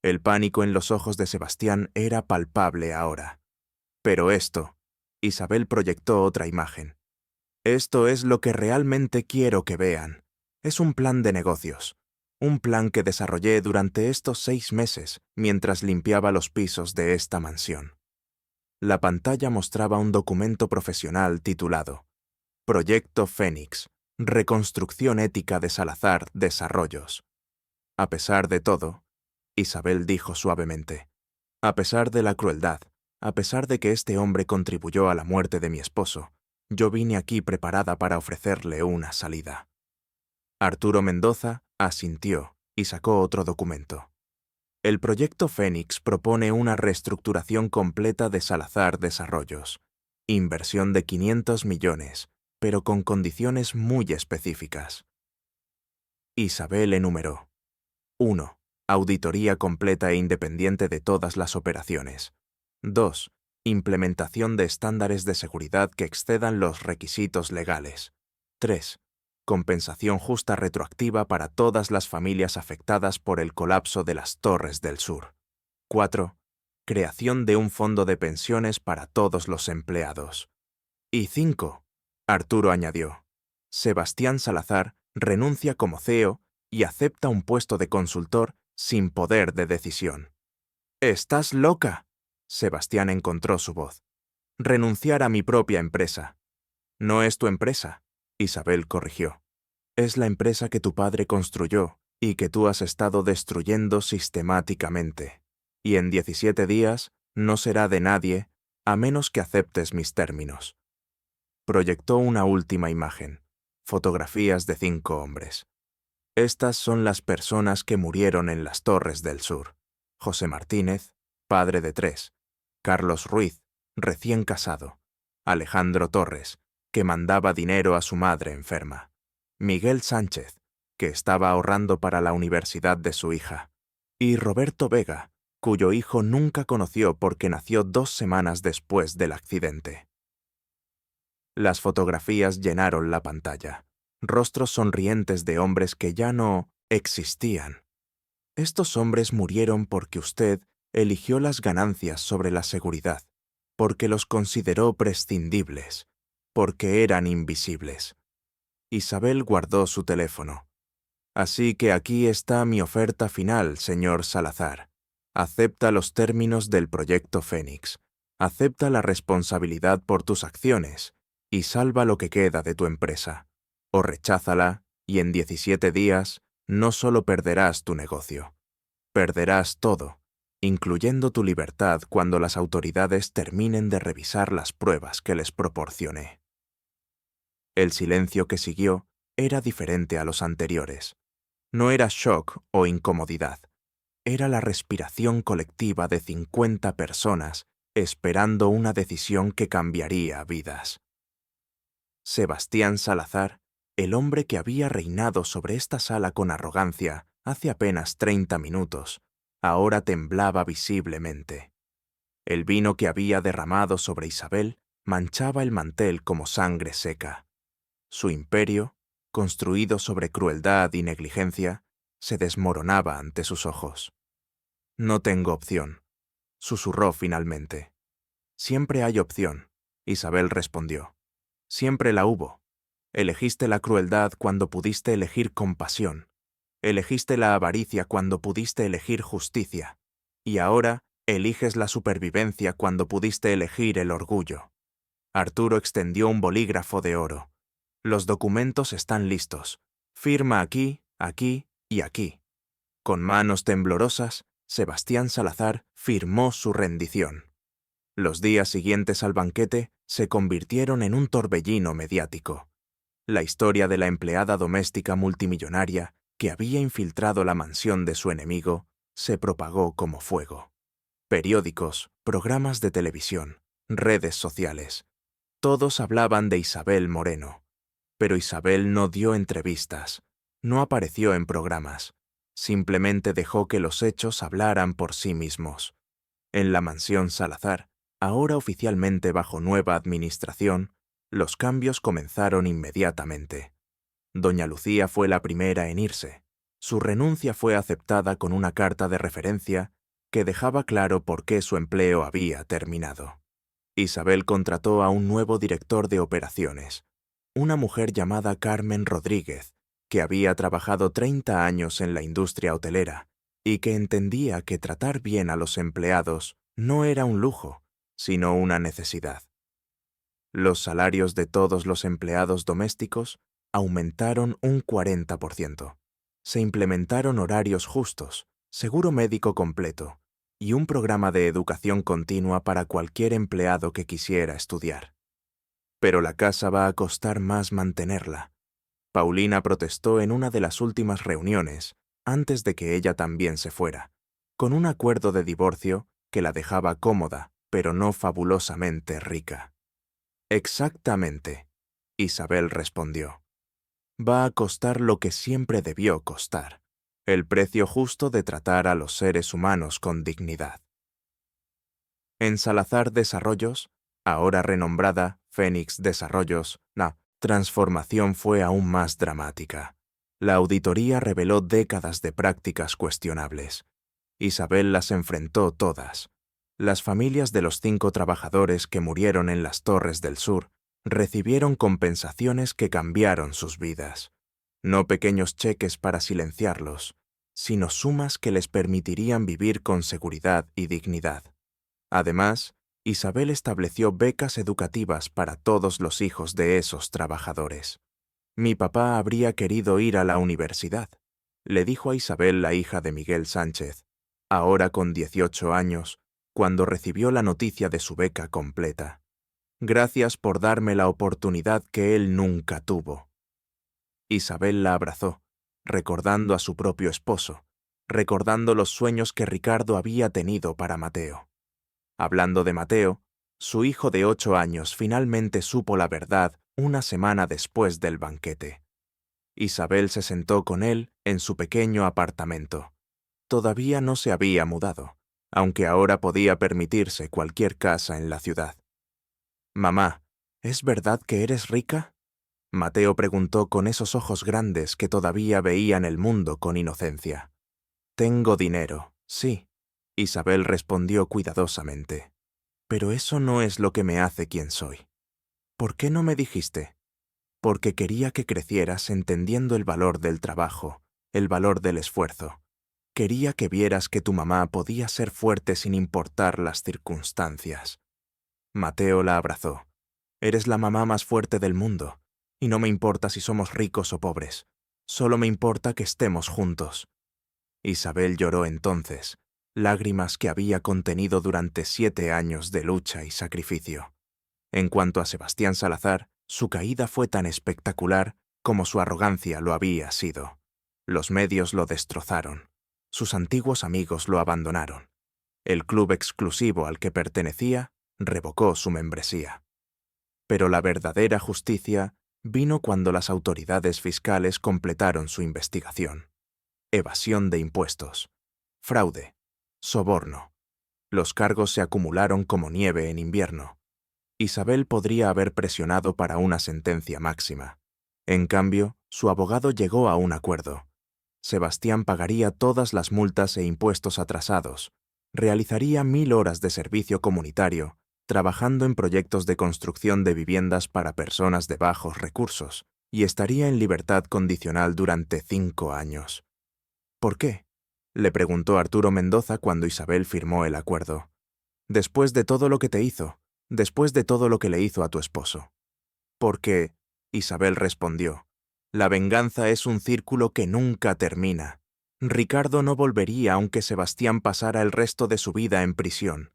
El pánico en los ojos de Sebastián era palpable ahora. Pero esto, Isabel proyectó otra imagen. Esto es lo que realmente quiero que vean. Es un plan de negocios. Un plan que desarrollé durante estos 6 meses mientras limpiaba los pisos de esta mansión. La pantalla mostraba un documento profesional titulado Proyecto Fénix, Reconstrucción ética de Salazar Desarrollos. A pesar de todo, Isabel dijo suavemente, a pesar de la crueldad, a pesar de que este hombre contribuyó a la muerte de mi esposo, yo vine aquí preparada para ofrecerle una salida. Arturo Mendoza asintió y sacó otro documento. El proyecto Fénix propone una reestructuración completa de Salazar Desarrollos, inversión de 500 millones, pero con condiciones muy específicas. Isabel enumeró. 1. Auditoría completa e independiente de todas las operaciones. 2. Implementación de estándares de seguridad que excedan los requisitos legales. 3. Compensación justa retroactiva para todas las familias afectadas por el colapso de las Torres del Sur. 4. creación de un fondo de pensiones para todos los empleados. Y 5. Arturo añadió. Sebastián Salazar renuncia como CEO y acepta un puesto de consultor sin poder de decisión. «¿Estás loca?», Sebastián encontró su voz. «Renunciar a mi propia empresa». «No es tu empresa», Isabel corrigió. «Es la empresa que tu padre construyó y que tú has estado destruyendo sistemáticamente. Y en 17 días no será de nadie a menos que aceptes mis términos». Proyectó una última imagen, fotografías de 5 hombres. Estas son las personas que murieron en las Torres del Sur. José Martínez, padre de 3. Carlos Ruiz, recién casado. Alejandro Torres, que mandaba dinero a su madre enferma. Miguel Sánchez, que estaba ahorrando para la universidad de su hija. Y Roberto Vega, cuyo hijo nunca conoció porque nació 2 semanas después del accidente. Las fotografías llenaron la pantalla. Rostros sonrientes de hombres que ya no existían. Estos hombres murieron porque usted eligió las ganancias sobre la seguridad, porque los consideró prescindibles, porque eran invisibles. Isabel guardó su teléfono. «Así que aquí está mi oferta final, señor Salazar. Acepta los términos del proyecto Fénix. Acepta la responsabilidad por tus acciones y salva lo que queda de tu empresa. O recházala y en 17 días no solo perderás tu negocio, perderás todo, incluyendo tu libertad cuando las autoridades terminen de revisar las pruebas que les proporcioné». El silencio que siguió era diferente a los anteriores. No era shock o incomodidad. Era la respiración colectiva de 50 personas esperando una decisión que cambiaría vidas. Sebastián Salazar, el hombre que había reinado sobre esta sala con arrogancia hace apenas 30 minutos, ahora temblaba visiblemente. El vino que había derramado sobre Isabel manchaba el mantel como sangre seca. Su imperio, construido sobre crueldad y negligencia, se desmoronaba ante sus ojos. «No tengo opción», susurró finalmente. «Siempre hay opción», Isabel respondió. «Siempre la hubo. Elegiste la crueldad cuando pudiste elegir compasión. Elegiste la avaricia cuando pudiste elegir justicia. Y ahora eliges la supervivencia cuando pudiste elegir el orgullo». Arturo extendió un bolígrafo de oro. «Los documentos están listos. Firma aquí, aquí y aquí». Con manos temblorosas, Sebastián Salazar firmó su rendición. Los días siguientes al banquete se convirtieron en un torbellino mediático. La historia de la empleada doméstica multimillonaria que había infiltrado la mansión de su enemigo se propagó como fuego. Periódicos, programas de televisión, redes sociales. Todos hablaban de Isabel Moreno. Pero Isabel no dio entrevistas, no apareció en programas. Simplemente dejó que los hechos hablaran por sí mismos. En la mansión Salazar, ahora oficialmente bajo nueva administración, los cambios comenzaron inmediatamente. Doña Lucía fue la primera en irse. Su renuncia fue aceptada con una carta de referencia que dejaba claro por qué su empleo había terminado. Isabel contrató a un nuevo director de operaciones, una mujer llamada Carmen Rodríguez, que había trabajado 30 años en la industria hotelera y que entendía que tratar bien a los empleados no era un lujo, sino una necesidad. Los salarios de todos los empleados domésticos aumentaron un 40%. Se implementaron horarios justos, seguro médico completo y un programa de educación continua para cualquier empleado que quisiera estudiar. Pero la casa va a costar más mantenerla. Paulina protestó en una de las últimas reuniones, antes de que ella también se fuera, con un acuerdo de divorcio que la dejaba cómoda, pero no fabulosamente rica. «Exactamente», Isabel respondió. «Va a costar lo que siempre debió costar, el precio justo de tratar a los seres humanos con dignidad». En Salazar Desarrollos, ahora renombrada Fénix Desarrollos, la transformación fue aún más dramática. La auditoría reveló décadas de prácticas cuestionables. Isabel las enfrentó todas. Las familias de los 5 trabajadores que murieron en las Torres del Sur recibieron compensaciones que cambiaron sus vidas. No pequeños cheques para silenciarlos, sino sumas que les permitirían vivir con seguridad y dignidad. Además, Isabel estableció becas educativas para todos los hijos de esos trabajadores. Mi papá habría querido ir a la universidad, le dijo a Isabel, la hija de Miguel Sánchez, ahora con 18 años, cuando recibió la noticia de su beca completa. Gracias por darme la oportunidad que él nunca tuvo. Isabel la abrazó, recordando a su propio esposo, recordando los sueños que Ricardo había tenido para Mateo. Hablando de Mateo, su hijo de 8 años finalmente supo la verdad una semana después del banquete. Isabel se sentó con él en su pequeño apartamento. Todavía no se había mudado, aunque ahora podía permitirse cualquier casa en la ciudad. «Mamá, ¿es verdad que eres rica?», Mateo preguntó con esos ojos grandes que todavía veían el mundo con inocencia. «Tengo dinero, sí», Isabel respondió cuidadosamente. «Pero eso no es lo que me hace quien soy». «¿Por qué no me dijiste?» «Porque quería que crecieras entendiendo el valor del trabajo, el valor del esfuerzo. Quería que vieras que tu mamá podía ser fuerte sin importar las circunstancias». Mateo la abrazó. «Eres la mamá más fuerte del mundo, y no me importa si somos ricos o pobres. Solo me importa que estemos juntos». Isabel lloró entonces, lágrimas que había contenido durante 7 años de lucha y sacrificio. En cuanto a Sebastián Salazar, su caída fue tan espectacular como su arrogancia lo había sido. Los medios lo destrozaron. Sus antiguos amigos lo abandonaron. El club exclusivo al que pertenecía revocó su membresía. Pero la verdadera justicia vino cuando las autoridades fiscales completaron su investigación. Evasión de impuestos, fraude, soborno. Los cargos se acumularon como nieve en invierno. Isabel podría haber presionado para una sentencia máxima. En cambio, su abogado llegó a un acuerdo. Sebastián pagaría todas las multas e impuestos atrasados, realizaría 1000 horas de servicio comunitario, trabajando en proyectos de construcción de viviendas para personas de bajos recursos, y estaría en libertad condicional durante 5 años. «¿Por qué?», le preguntó Arturo Mendoza cuando Isabel firmó el acuerdo. «Después de todo lo que te hizo, después de todo lo que le hizo a tu esposo». «Porque», Isabel respondió, «la venganza es un círculo que nunca termina. Ricardo no volvería aunque Sebastián pasara el resto de su vida en prisión.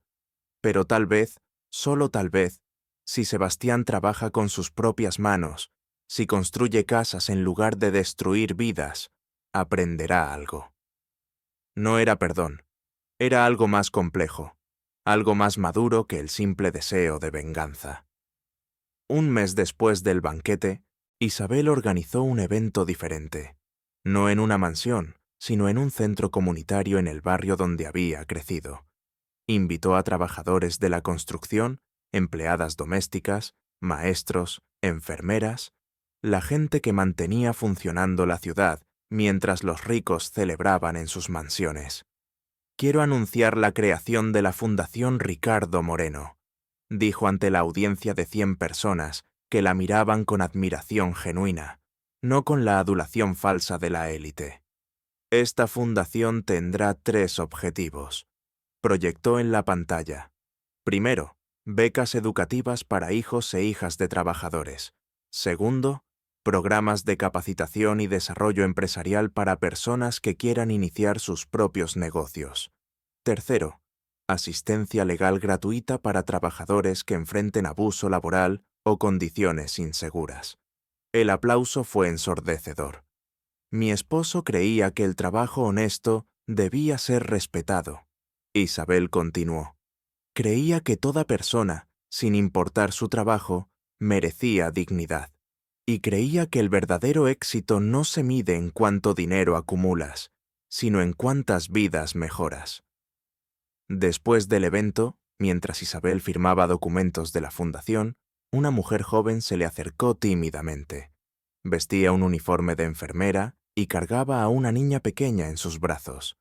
Pero tal vez, solo tal vez, si Sebastián trabaja con sus propias manos, si construye casas en lugar de destruir vidas, aprenderá algo». No era perdón, era algo más complejo, algo más maduro que el simple deseo de venganza. Un mes después del banquete, Isabel organizó un evento diferente, no en una mansión, sino en un centro comunitario en el barrio donde había crecido. Invitó a trabajadores de la construcción, empleadas domésticas, maestros, enfermeras, la gente que mantenía funcionando la ciudad mientras los ricos celebraban en sus mansiones. «Quiero anunciar la creación de la Fundación Ricardo Moreno», dijo ante la audiencia de 100 personas que la miraban con admiración genuina, no con la adulación falsa de la élite. «Esta fundación tendrá 3 objetivos», proyectó en la pantalla. Primero, becas educativas para hijos e hijas de trabajadores. Segundo, programas de capacitación y desarrollo empresarial para personas que quieran iniciar sus propios negocios. Tercero, asistencia legal gratuita para trabajadores que enfrenten abuso laboral o condiciones inseguras. El aplauso fue ensordecedor. Mi esposo creía que el trabajo honesto debía ser respetado. Isabel continuó. Creía que toda persona, sin importar su trabajo, merecía dignidad. Y creía que el verdadero éxito no se mide en cuánto dinero acumulas, sino en cuántas vidas mejoras. Después del evento, mientras Isabel firmaba documentos de la fundación, una mujer joven se le acercó tímidamente. Vestía un uniforme de enfermera y cargaba a una niña pequeña en sus brazos.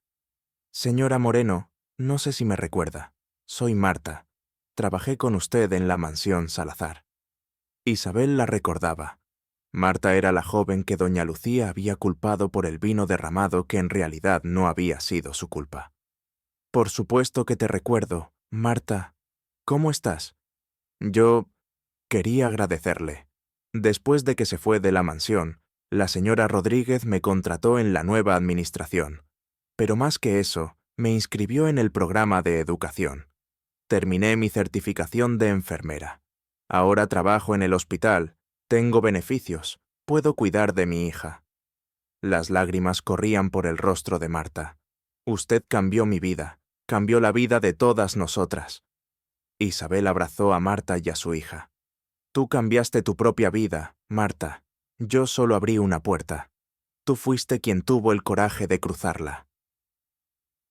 «Señora Moreno, no sé si me recuerda». soy Marta. Trabajé con usted en la mansión Salazar. Isabel la recordaba. Marta era la joven que doña Lucía había culpado por el vino derramado que en realidad no había sido su culpa. Por supuesto que te recuerdo, Marta. ¿Cómo estás? Yo quería agradecerle. Después de que se fue de la mansión, la señora Rodríguez me contrató en la nueva administración. Pero más que eso, me inscribió en el programa de educación. Terminé mi certificación de enfermera. Ahora trabajo en el hospital, tengo beneficios, puedo cuidar de mi hija. Las lágrimas corrían por el rostro de Marta. Usted cambió mi vida, cambió la vida de todas nosotras. Isabel abrazó a Marta y a su hija. Tú cambiaste tu propia vida, Marta. Yo solo abrí una puerta. Tú fuiste quien tuvo el coraje de cruzarla.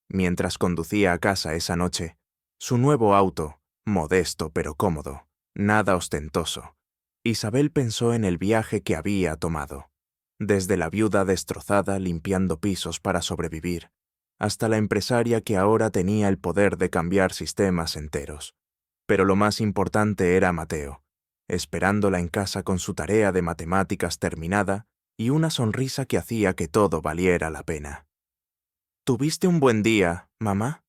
Mientras conducía a casa esa noche, su nuevo auto, modesto pero cómodo, nada ostentoso, Isabel pensó en el viaje que había tomado, desde la viuda destrozada limpiando pisos para sobrevivir, hasta la empresaria que ahora tenía el poder de cambiar sistemas enteros. Pero lo más importante era Mateo, esperándola en casa con su tarea de matemáticas terminada y una sonrisa que hacía que todo valiera la pena. ¿Tuviste un buen día, mamá?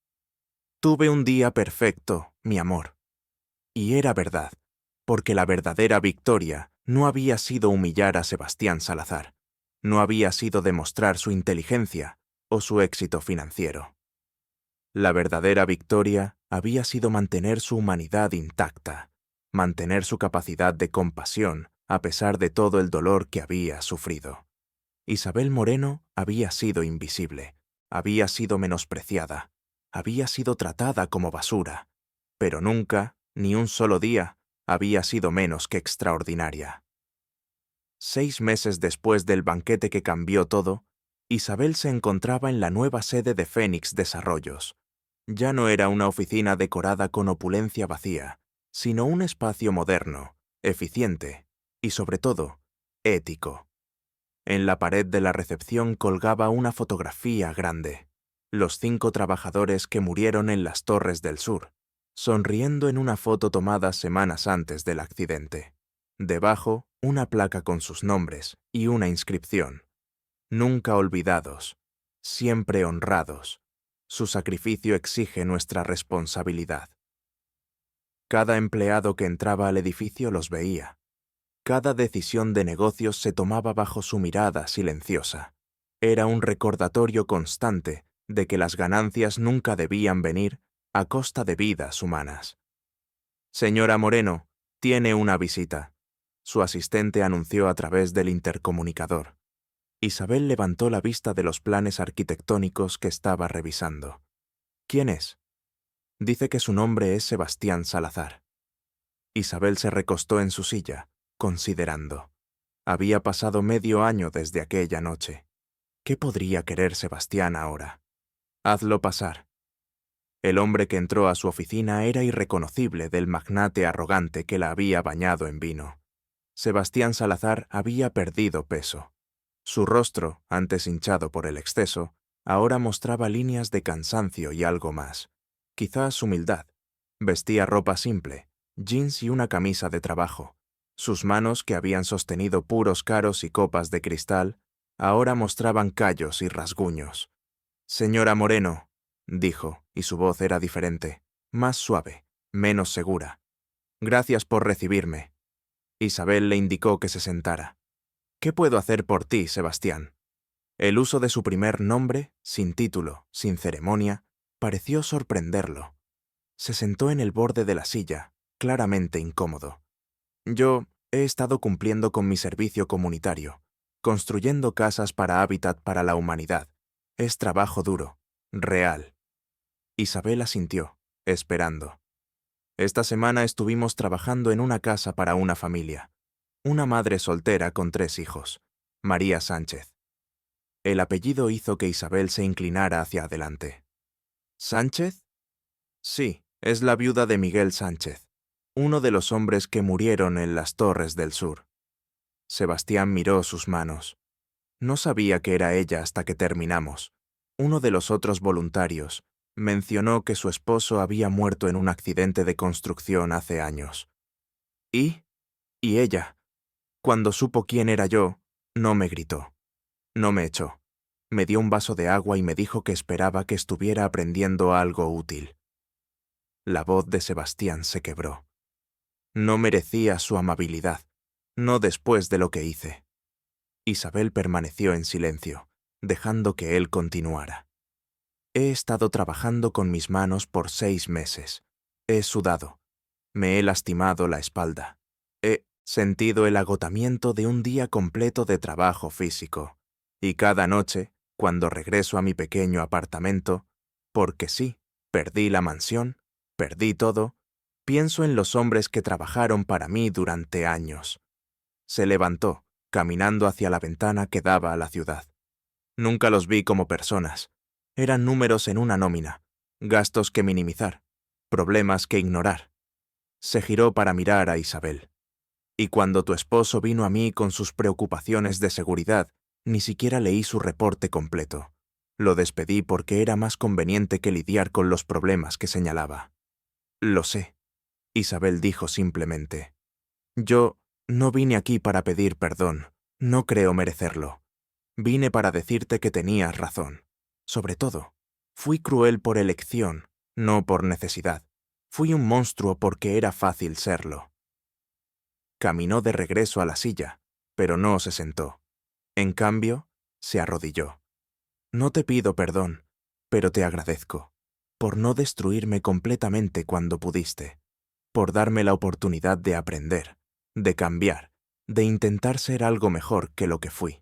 Tuve un día perfecto, mi amor. Y era verdad, porque la verdadera victoria no había sido humillar a Sebastián Salazar, no había sido demostrar su inteligencia o su éxito financiero. La verdadera victoria había sido mantener su humanidad intacta, mantener su capacidad de compasión a pesar de todo el dolor que había sufrido. Isabel Moreno había sido invisible, había sido menospreciada, había sido tratada como basura, pero nunca, ni un solo día, había sido menos que extraordinaria. 6 meses después del banquete que cambió todo, Isabel se encontraba en la nueva sede de Fénix Desarrollos. Ya no era una oficina decorada con opulencia vacía, sino un espacio moderno, eficiente y, sobre todo, ético. En la pared de la recepción colgaba una fotografía grande, los 5 trabajadores que murieron en las Torres del Sur, sonriendo en una foto tomada semanas antes del accidente. Debajo, una placa con sus nombres y una inscripción. Nunca olvidados, siempre honrados. Su sacrificio exige nuestra responsabilidad. Cada empleado que entraba al edificio los veía. Cada decisión de negocios se tomaba bajo su mirada silenciosa. Era un recordatorio constante de que las ganancias nunca debían venir a costa de vidas humanas. Señora Moreno, tiene una visita. Su asistente anunció a través del intercomunicador. Isabel levantó la vista de los planes arquitectónicos que estaba revisando. ¿Quién es? Dice que su nombre es Sebastián Salazar. Isabel se recostó en su silla, considerando. Había pasado medio año desde aquella noche. ¿Qué podría querer Sebastián ahora? Hazlo pasar. El hombre que entró a su oficina era irreconocible del magnate arrogante que la había bañado en vino. Sebastián Salazar había perdido peso. Su rostro, antes hinchado por el exceso, ahora mostraba líneas de cansancio y algo más. Quizás humildad. Vestía ropa simple, jeans y una camisa de trabajo. Sus manos, que habían sostenido puros caros y copas de cristal, ahora mostraban callos y rasguños. «Señora Moreno», dijo, y su voz era diferente, más suave, menos segura. «Gracias por recibirme». Isabel le indicó que se sentara. «¿Qué puedo hacer por ti, Sebastián?» El uso de su primer nombre, sin título, sin ceremonia, pareció sorprenderlo. Se sentó en el borde de la silla, claramente incómodo. «Yo he estado cumpliendo con mi servicio comunitario, construyendo casas para hábitat para la humanidad. Es trabajo duro, real». Isabel asintió, esperando. Esta semana estuvimos trabajando en una casa para una familia. Una madre soltera con 3 hijos, María Sánchez. El apellido hizo que Isabel se inclinara hacia adelante. ¿Sánchez? Sí, es la viuda de Miguel Sánchez, uno de los hombres que murieron en las Torres del Sur. Sebastián miró sus manos. No sabía que era ella hasta que terminamos. Uno de los otros voluntarios, Mencionó que su esposo había muerto en un accidente de construcción hace años. Y ella, cuando supo quién era yo, no me gritó, no me echó. Me dio un vaso de agua y me dijo que esperaba que estuviera aprendiendo algo útil. La voz de Sebastián se quebró. No merecía su amabilidad, no después de lo que hice. Isabel permaneció en silencio, dejando que él continuara. He estado trabajando con mis manos por 6 meses. He sudado. Me he lastimado la espalda. He sentido el agotamiento de un día completo de trabajo físico. Y cada noche, cuando regreso a mi pequeño apartamento, porque sí, perdí la mansión, perdí todo, pienso en los hombres que trabajaron para mí durante años. Se levantó, caminando hacia la ventana que daba a la ciudad. Nunca los vi como personas. Eran números en una nómina, gastos que minimizar, problemas que ignorar. Se giró para mirar a Isabel. Y cuando tu esposo vino a mí con sus preocupaciones de seguridad, ni siquiera leí su reporte completo. Lo despedí porque era más conveniente que lidiar con los problemas que señalaba. Lo sé, Isabel dijo simplemente. Yo no vine aquí para pedir perdón, no creo merecerlo. Vine para decirte que tenías razón. Sobre todo, fui cruel por elección, no por necesidad. Fui un monstruo porque era fácil serlo. Caminó de regreso a la silla, pero no se sentó. En cambio, se arrodilló. No te pido perdón, pero te agradezco, por no destruirme completamente cuando pudiste, por darme la oportunidad de aprender, de cambiar, de intentar ser algo mejor que lo que fui.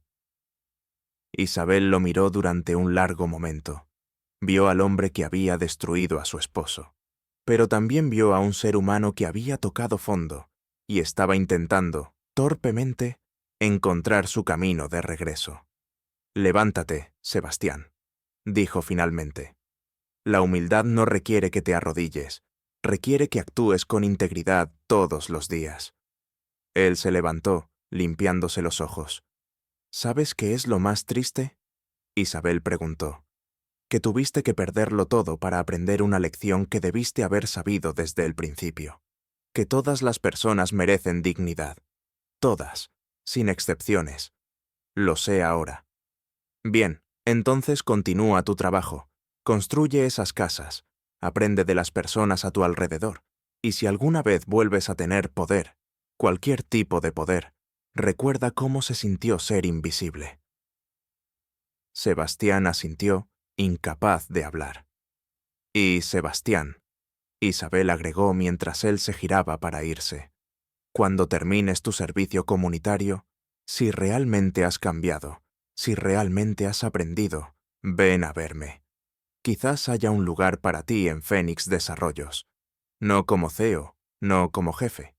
Isabel lo miró durante un largo momento. Vio al hombre que había destruido a su esposo, pero también vio a un ser humano que había tocado fondo y estaba intentando, torpemente, encontrar su camino de regreso. Levántate, Sebastián, dijo finalmente. La humildad no requiere que te arrodilles, requiere que actúes con integridad todos los días. Él se levantó, limpiándose los ojos. ¿Sabes qué es lo más triste? Isabel preguntó. Que tuviste que perderlo todo para aprender una lección que debiste haber sabido desde el principio. Que todas las personas merecen dignidad. Todas, sin excepciones. Lo sé ahora. Bien, entonces continúa tu trabajo. Construye esas casas. Aprende de las personas a tu alrededor. Y si alguna vez vuelves a tener poder, cualquier tipo de poder, recuerda cómo se sintió ser invisible. Sebastián asintió, incapaz de hablar. Y Sebastián, Isabel agregó mientras él se giraba para irse, cuando termines tu servicio comunitario, si realmente has cambiado, si realmente has aprendido, ven a verme. Quizás haya un lugar para ti en Fénix Desarrollos, no como CEO, no como jefe,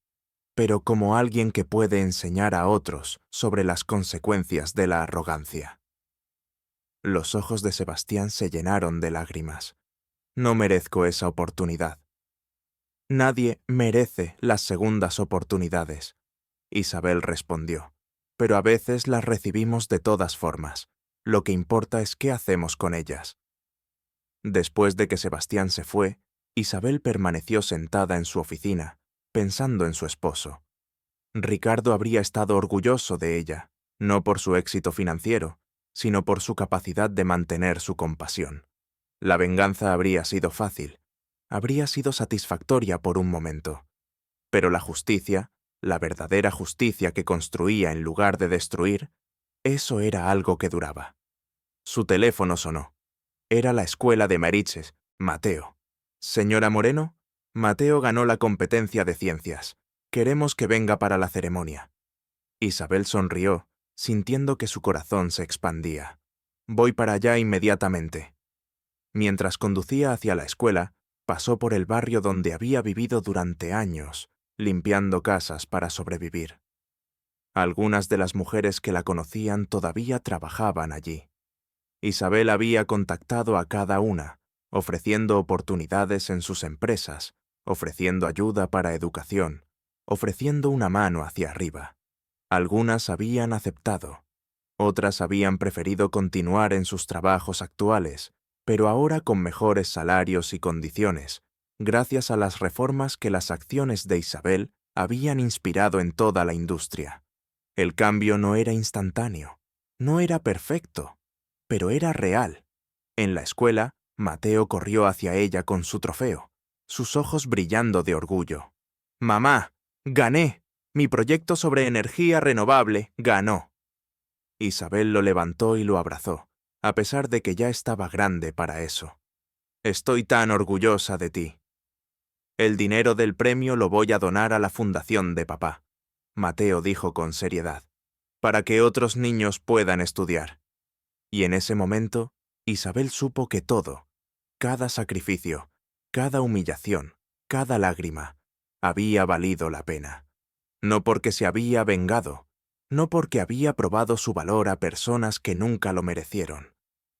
pero como alguien que puede enseñar a otros sobre las consecuencias de la arrogancia. Los ojos de Sebastián se llenaron de lágrimas. No merezco esa oportunidad. Nadie merece las segundas oportunidades, Isabel respondió, pero a veces las recibimos de todas formas. Lo que importa es qué hacemos con ellas. Después de que Sebastián se fue, Isabel permaneció sentada en su oficina, pensando en su esposo. Ricardo habría estado orgulloso de ella, no por su éxito financiero, sino por su capacidad de mantener su compasión. La venganza habría sido fácil, habría sido satisfactoria por un momento, pero la justicia, la verdadera justicia que construía en lugar de destruir, eso era algo que duraba. Su teléfono sonó. Era la escuela de Mariches, Mateo. Señora Moreno, Mateo ganó la competencia de ciencias. Queremos que venga para la ceremonia. Isabel sonrió, sintiendo que su corazón se expandía. Voy para allá inmediatamente. Mientras conducía hacia la escuela, pasó por el barrio donde había vivido durante años, limpiando casas para sobrevivir. Algunas de las mujeres que la conocían todavía trabajaban allí. Isabel había contactado a cada una, ofreciendo oportunidades en sus empresas, ofreciendo ayuda para educación, ofreciendo una mano hacia arriba. Algunas habían aceptado, otras habían preferido continuar en sus trabajos actuales, pero ahora con mejores salarios y condiciones, gracias a las reformas que las acciones de Isabel habían inspirado en toda la industria. El cambio no era instantáneo, no era perfecto, pero era real. En la escuela, Mateo corrió hacia ella con su trofeo, sus ojos brillando de orgullo. «¡Mamá! ¡Gané! Mi proyecto sobre energía renovable ganó». Isabel lo levantó y lo abrazó, a pesar de que ya estaba grande para eso. «Estoy tan orgullosa de ti». «El dinero del premio lo voy a donar a la fundación de papá», Mateo dijo con seriedad, «para que otros niños puedan estudiar». Y en ese momento, Isabel supo que todo, cada sacrificio, cada humillación, cada lágrima, había valido la pena. No porque se había vengado, no porque había probado su valor a personas que nunca lo merecieron,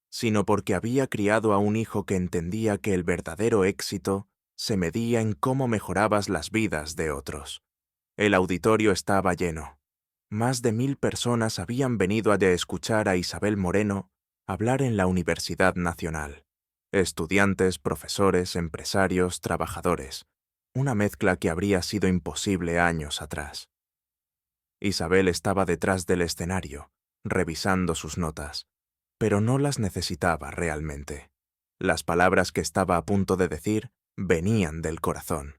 sino porque había criado a un hijo que entendía que el verdadero éxito se medía en cómo mejorabas las vidas de otros. El auditorio estaba lleno. Más de 1000 personas habían venido a escuchar a Isabel Moreno hablar en la Universidad Nacional. Estudiantes, profesores, empresarios, trabajadores. Una mezcla que habría sido imposible años atrás. Isabel estaba detrás del escenario, revisando sus notas, pero no las necesitaba realmente. Las palabras que estaba a punto de decir venían del corazón.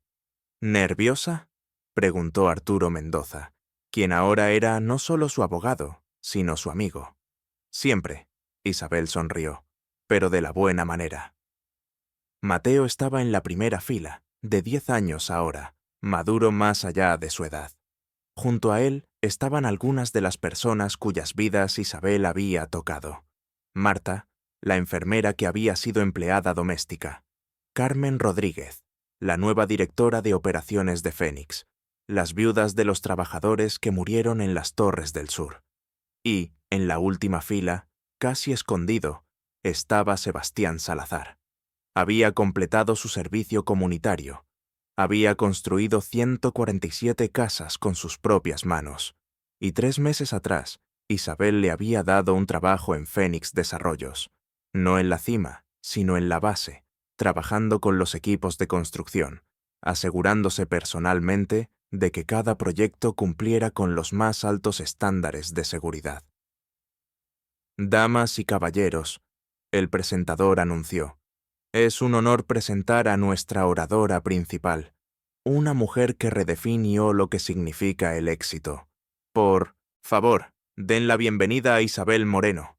«¿Nerviosa?», preguntó Arturo Mendoza, quien ahora era no solo su abogado, sino su amigo. «Siempre», Isabel sonrió, pero de la buena manera. Mateo estaba en la primera fila, de 10 años ahora, maduro más allá de su edad. Junto a él estaban algunas de las personas cuyas vidas Isabel había tocado. Marta, la enfermera que había sido empleada doméstica. Carmen Rodríguez, la nueva directora de operaciones de Fénix. Las viudas de los trabajadores que murieron en las Torres del Sur. Y, en la última fila, casi escondido, estaba Sebastián Salazar. Había completado su servicio comunitario. Había construido 147 casas con sus propias manos. Y 3 meses atrás, Isabel le había dado un trabajo en Fénix Desarrollos. No en la cima, sino en la base, trabajando con los equipos de construcción, asegurándose personalmente de que cada proyecto cumpliera con los más altos estándares de seguridad. «Damas y caballeros», el presentador anunció, «es un honor presentar a nuestra oradora principal, una mujer que redefinió lo que significa el éxito. Por favor, den la bienvenida a Isabel Moreno».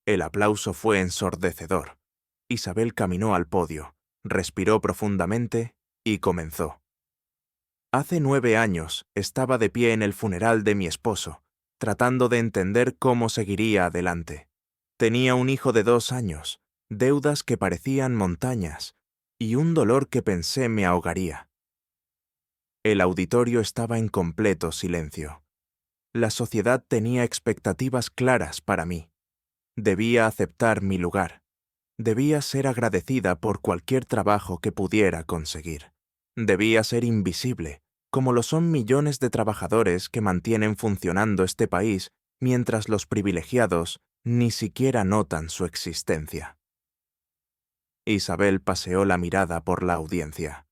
El aplauso fue ensordecedor. Isabel caminó al podio, respiró profundamente y comenzó. «Hace 9 años estaba de pie en el funeral de mi esposo, tratando de entender cómo seguiría adelante. Tenía un hijo de 2 años, deudas que parecían montañas y un dolor que pensé me ahogaría». El auditorio estaba en completo silencio. La sociedad tenía expectativas claras para mí. Debía aceptar mi lugar. Debía ser agradecida por cualquier trabajo que pudiera conseguir. Debía ser invisible, como lo son millones de trabajadores que mantienen funcionando este país mientras los privilegiados ni siquiera notan su existencia. Isabel paseó la mirada por la audiencia.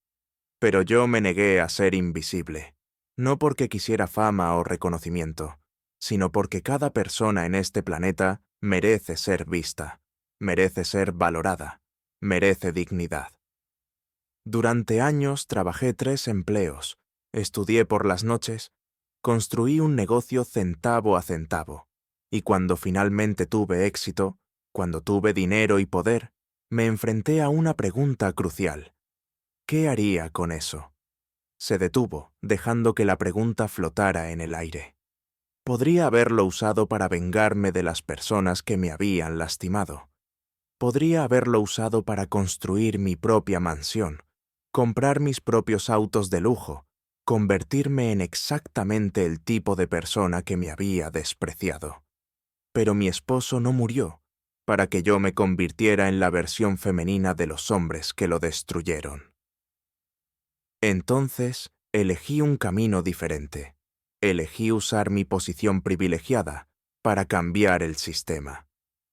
Pero yo me negué a ser invisible, no porque quisiera fama o reconocimiento, sino porque cada persona en este planeta merece ser vista, merece ser valorada, merece dignidad. Durante años trabajé 3 empleos, estudié por las noches, construí un negocio centavo a centavo, y cuando finalmente tuve éxito, cuando tuve dinero y poder, me enfrenté a una pregunta crucial. ¿Qué haría con eso? Se detuvo, dejando que la pregunta flotara en el aire. Podría haberlo usado para vengarme de las personas que me habían lastimado. Podría haberlo usado para construir mi propia mansión, comprar mis propios autos de lujo, convertirme en exactamente el tipo de persona que me había despreciado. Pero mi esposo no murió para que yo me convirtiera en la versión femenina de los hombres que lo destruyeron. Entonces, elegí un camino diferente. Elegí usar mi posición privilegiada para cambiar el sistema.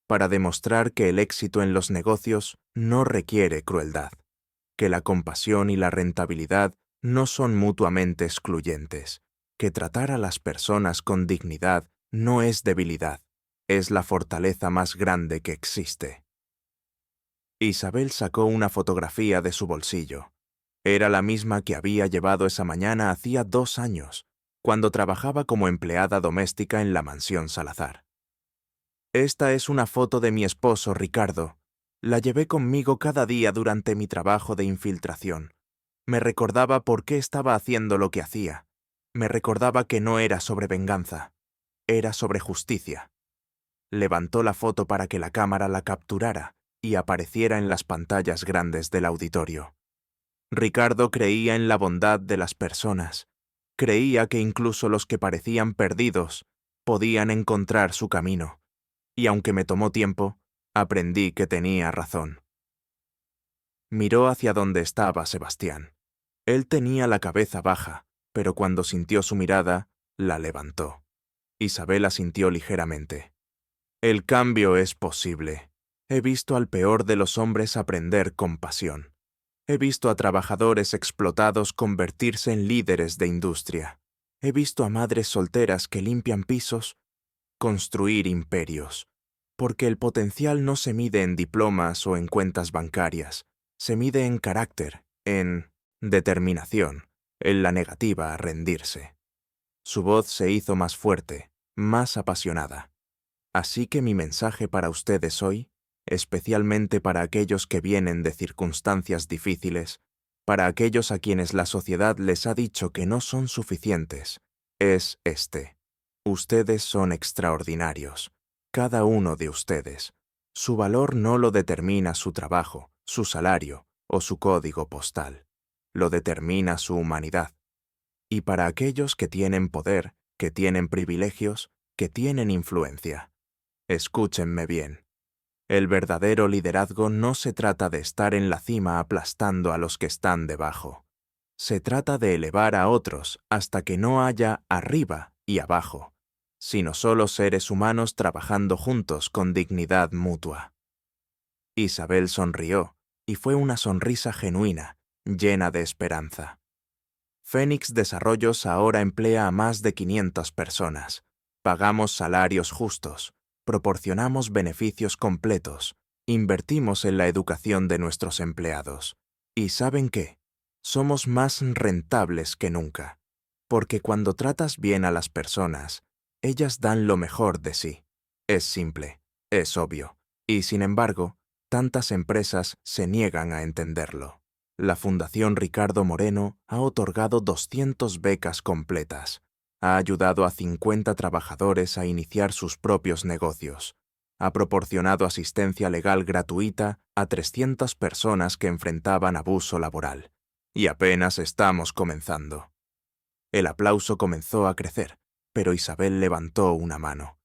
para demostrar que el éxito en los negocios no requiere crueldad, que la compasión y la rentabilidad no son mutuamente excluyentes, que tratar a las personas con dignidad no es debilidad, es la fortaleza más grande que existe. Isabel sacó una fotografía de su bolsillo. Era la misma que había llevado esa mañana hacía 2 años, cuando trabajaba como empleada doméstica en la mansión Salazar. Esta es una foto de mi esposo, Ricardo. La llevé conmigo cada día durante mi trabajo de infiltración. Me recordaba por qué estaba haciendo lo que hacía. Me recordaba que no era sobre venganza, era sobre justicia. Levantó la foto para que la cámara la capturara y apareciera en las pantallas grandes del auditorio. Ricardo creía en la bondad de las personas. Creía que incluso los que parecían perdidos podían encontrar su camino. Y aunque me tomó tiempo, aprendí que tenía razón. Miró hacia donde estaba Sebastián. Él tenía la cabeza baja, pero cuando sintió su mirada, la levantó. Isabel asintió ligeramente. El cambio es posible. He visto al peor de los hombres aprender compasión. He visto a trabajadores explotados convertirse en líderes de industria. He visto a madres solteras que limpian pisos construir imperios. Porque el potencial no se mide en diplomas o en cuentas bancarias, se mide en carácter, en determinación, en la negativa a rendirse. Su voz se hizo más fuerte, más apasionada. Así que mi mensaje para ustedes hoy, especialmente para aquellos que vienen de circunstancias difíciles, para aquellos a quienes la sociedad les ha dicho que no son suficientes, es este. Ustedes son extraordinarios. Cada uno de ustedes. Su valor no lo determina su trabajo, su salario o su código postal. Lo determina su humanidad. Y para aquellos que tienen poder, que tienen privilegios, que tienen influencia, escúchenme bien. El verdadero liderazgo no se trata de estar en la cima aplastando a los que están debajo. Se trata de elevar a otros hasta que no haya arriba y abajo, sino solo seres humanos trabajando juntos con dignidad mutua. Isabel sonrió, y fue una sonrisa genuina, llena de esperanza. Fénix Desarrollos ahora emplea a más de 500 personas. Pagamos salarios justos, proporcionamos beneficios completos, invertimos en la educación de nuestros empleados. ¿Y saben qué? Somos más rentables que nunca, porque cuando tratas bien a las personas, ellas dan lo mejor de sí. Es simple, es obvio, y sin embargo, tantas empresas se niegan a entenderlo. La Fundación Ricardo Moreno ha otorgado 200 becas completas, ha ayudado a 50 trabajadores a iniciar sus propios negocios, ha proporcionado asistencia legal gratuita a 300 personas que enfrentaban abuso laboral, y apenas estamos comenzando. El aplauso comenzó a crecer, pero Isabel levantó una mano.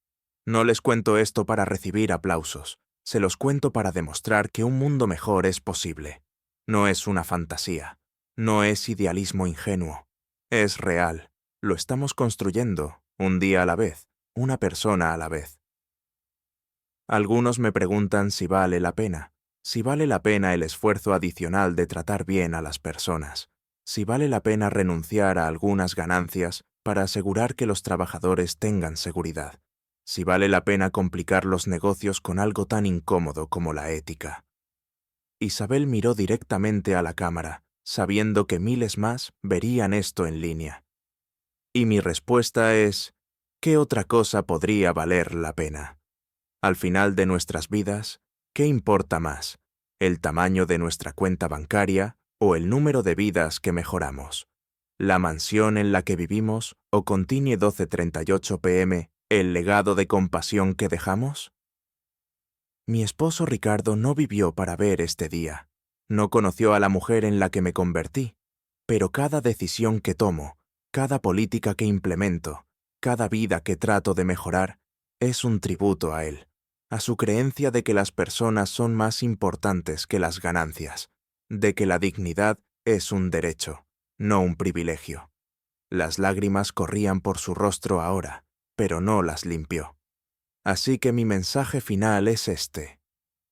No les cuento esto para recibir aplausos, se los cuento para demostrar que un mundo mejor es posible. No es una fantasía, no es idealismo ingenuo, es real. Lo estamos construyendo, un día a la vez, una persona a la vez. Algunos me preguntan si vale la pena el esfuerzo adicional de tratar bien a las personas, si vale la pena renunciar a algunas ganancias para asegurar que los trabajadores tengan seguridad, si vale la pena complicar los negocios con algo tan incómodo como la ética. Isabel miró directamente a la cámara, sabiendo que miles más verían esto en línea. Y mi respuesta es, ¿qué otra cosa podría valer la pena? Al final de nuestras vidas, ¿qué importa más? ¿El tamaño de nuestra cuenta bancaria o el número de vidas que mejoramos? ¿La mansión en la que vivimos o Continue 1238 PM, el legado de compasión que dejamos? Mi esposo Ricardo no vivió para ver este día. No conoció a la mujer en la que me convertí, pero cada decisión que tomo, cada política que implemento, cada vida que trato de mejorar, es un tributo a él, a su creencia de que las personas son más importantes que las ganancias, de que la dignidad es un derecho, no un privilegio. Las lágrimas corrían por su rostro ahora, pero no las limpió. Así que mi mensaje final es este.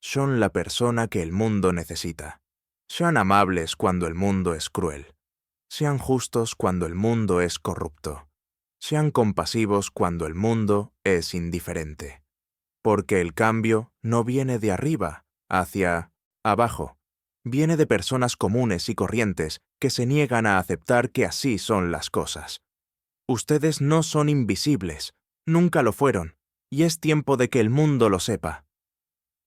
Son la persona que el mundo necesita. Sean amables cuando el mundo es cruel. Sean justos cuando el mundo es corrupto. Sean compasivos cuando el mundo es indiferente. Porque el cambio no viene de arriba hacia abajo. Viene de personas comunes y corrientes que se niegan a aceptar que así son las cosas. Ustedes no son invisibles, nunca lo fueron, y es tiempo de que el mundo lo sepa.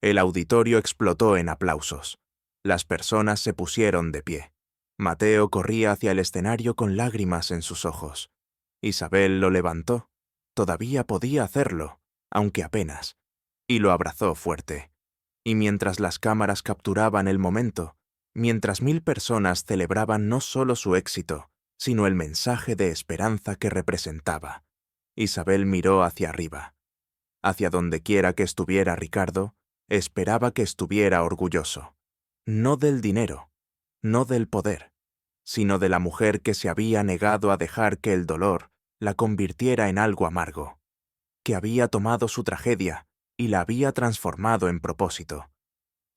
El auditorio explotó en aplausos. Las personas se pusieron de pie. Mateo corría hacia el escenario con lágrimas en sus ojos. Isabel lo levantó. Todavía podía hacerlo, aunque apenas, y lo abrazó fuerte. Y mientras las cámaras capturaban el momento, mientras 1000 personas celebraban no solo su éxito, sino el mensaje de esperanza que representaba, Isabel miró hacia arriba. Hacia donde quiera que estuviera Ricardo, esperaba que estuviera orgulloso. No del dinero, no del poder, sino de la mujer que se había negado a dejar que el dolor la convirtiera en algo amargo, que había tomado su tragedia y la había transformado en propósito,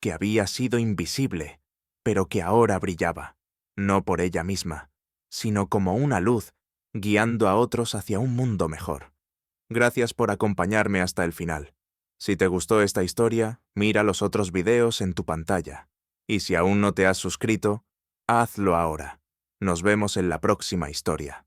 que había sido invisible, pero que ahora brillaba, no por ella misma, sino como una luz, guiando a otros hacia un mundo mejor. Gracias por acompañarme hasta el final. Si te gustó esta historia, mira los otros videos en tu pantalla. Y si aún no te has suscrito, hazlo ahora. Nos vemos en la próxima historia.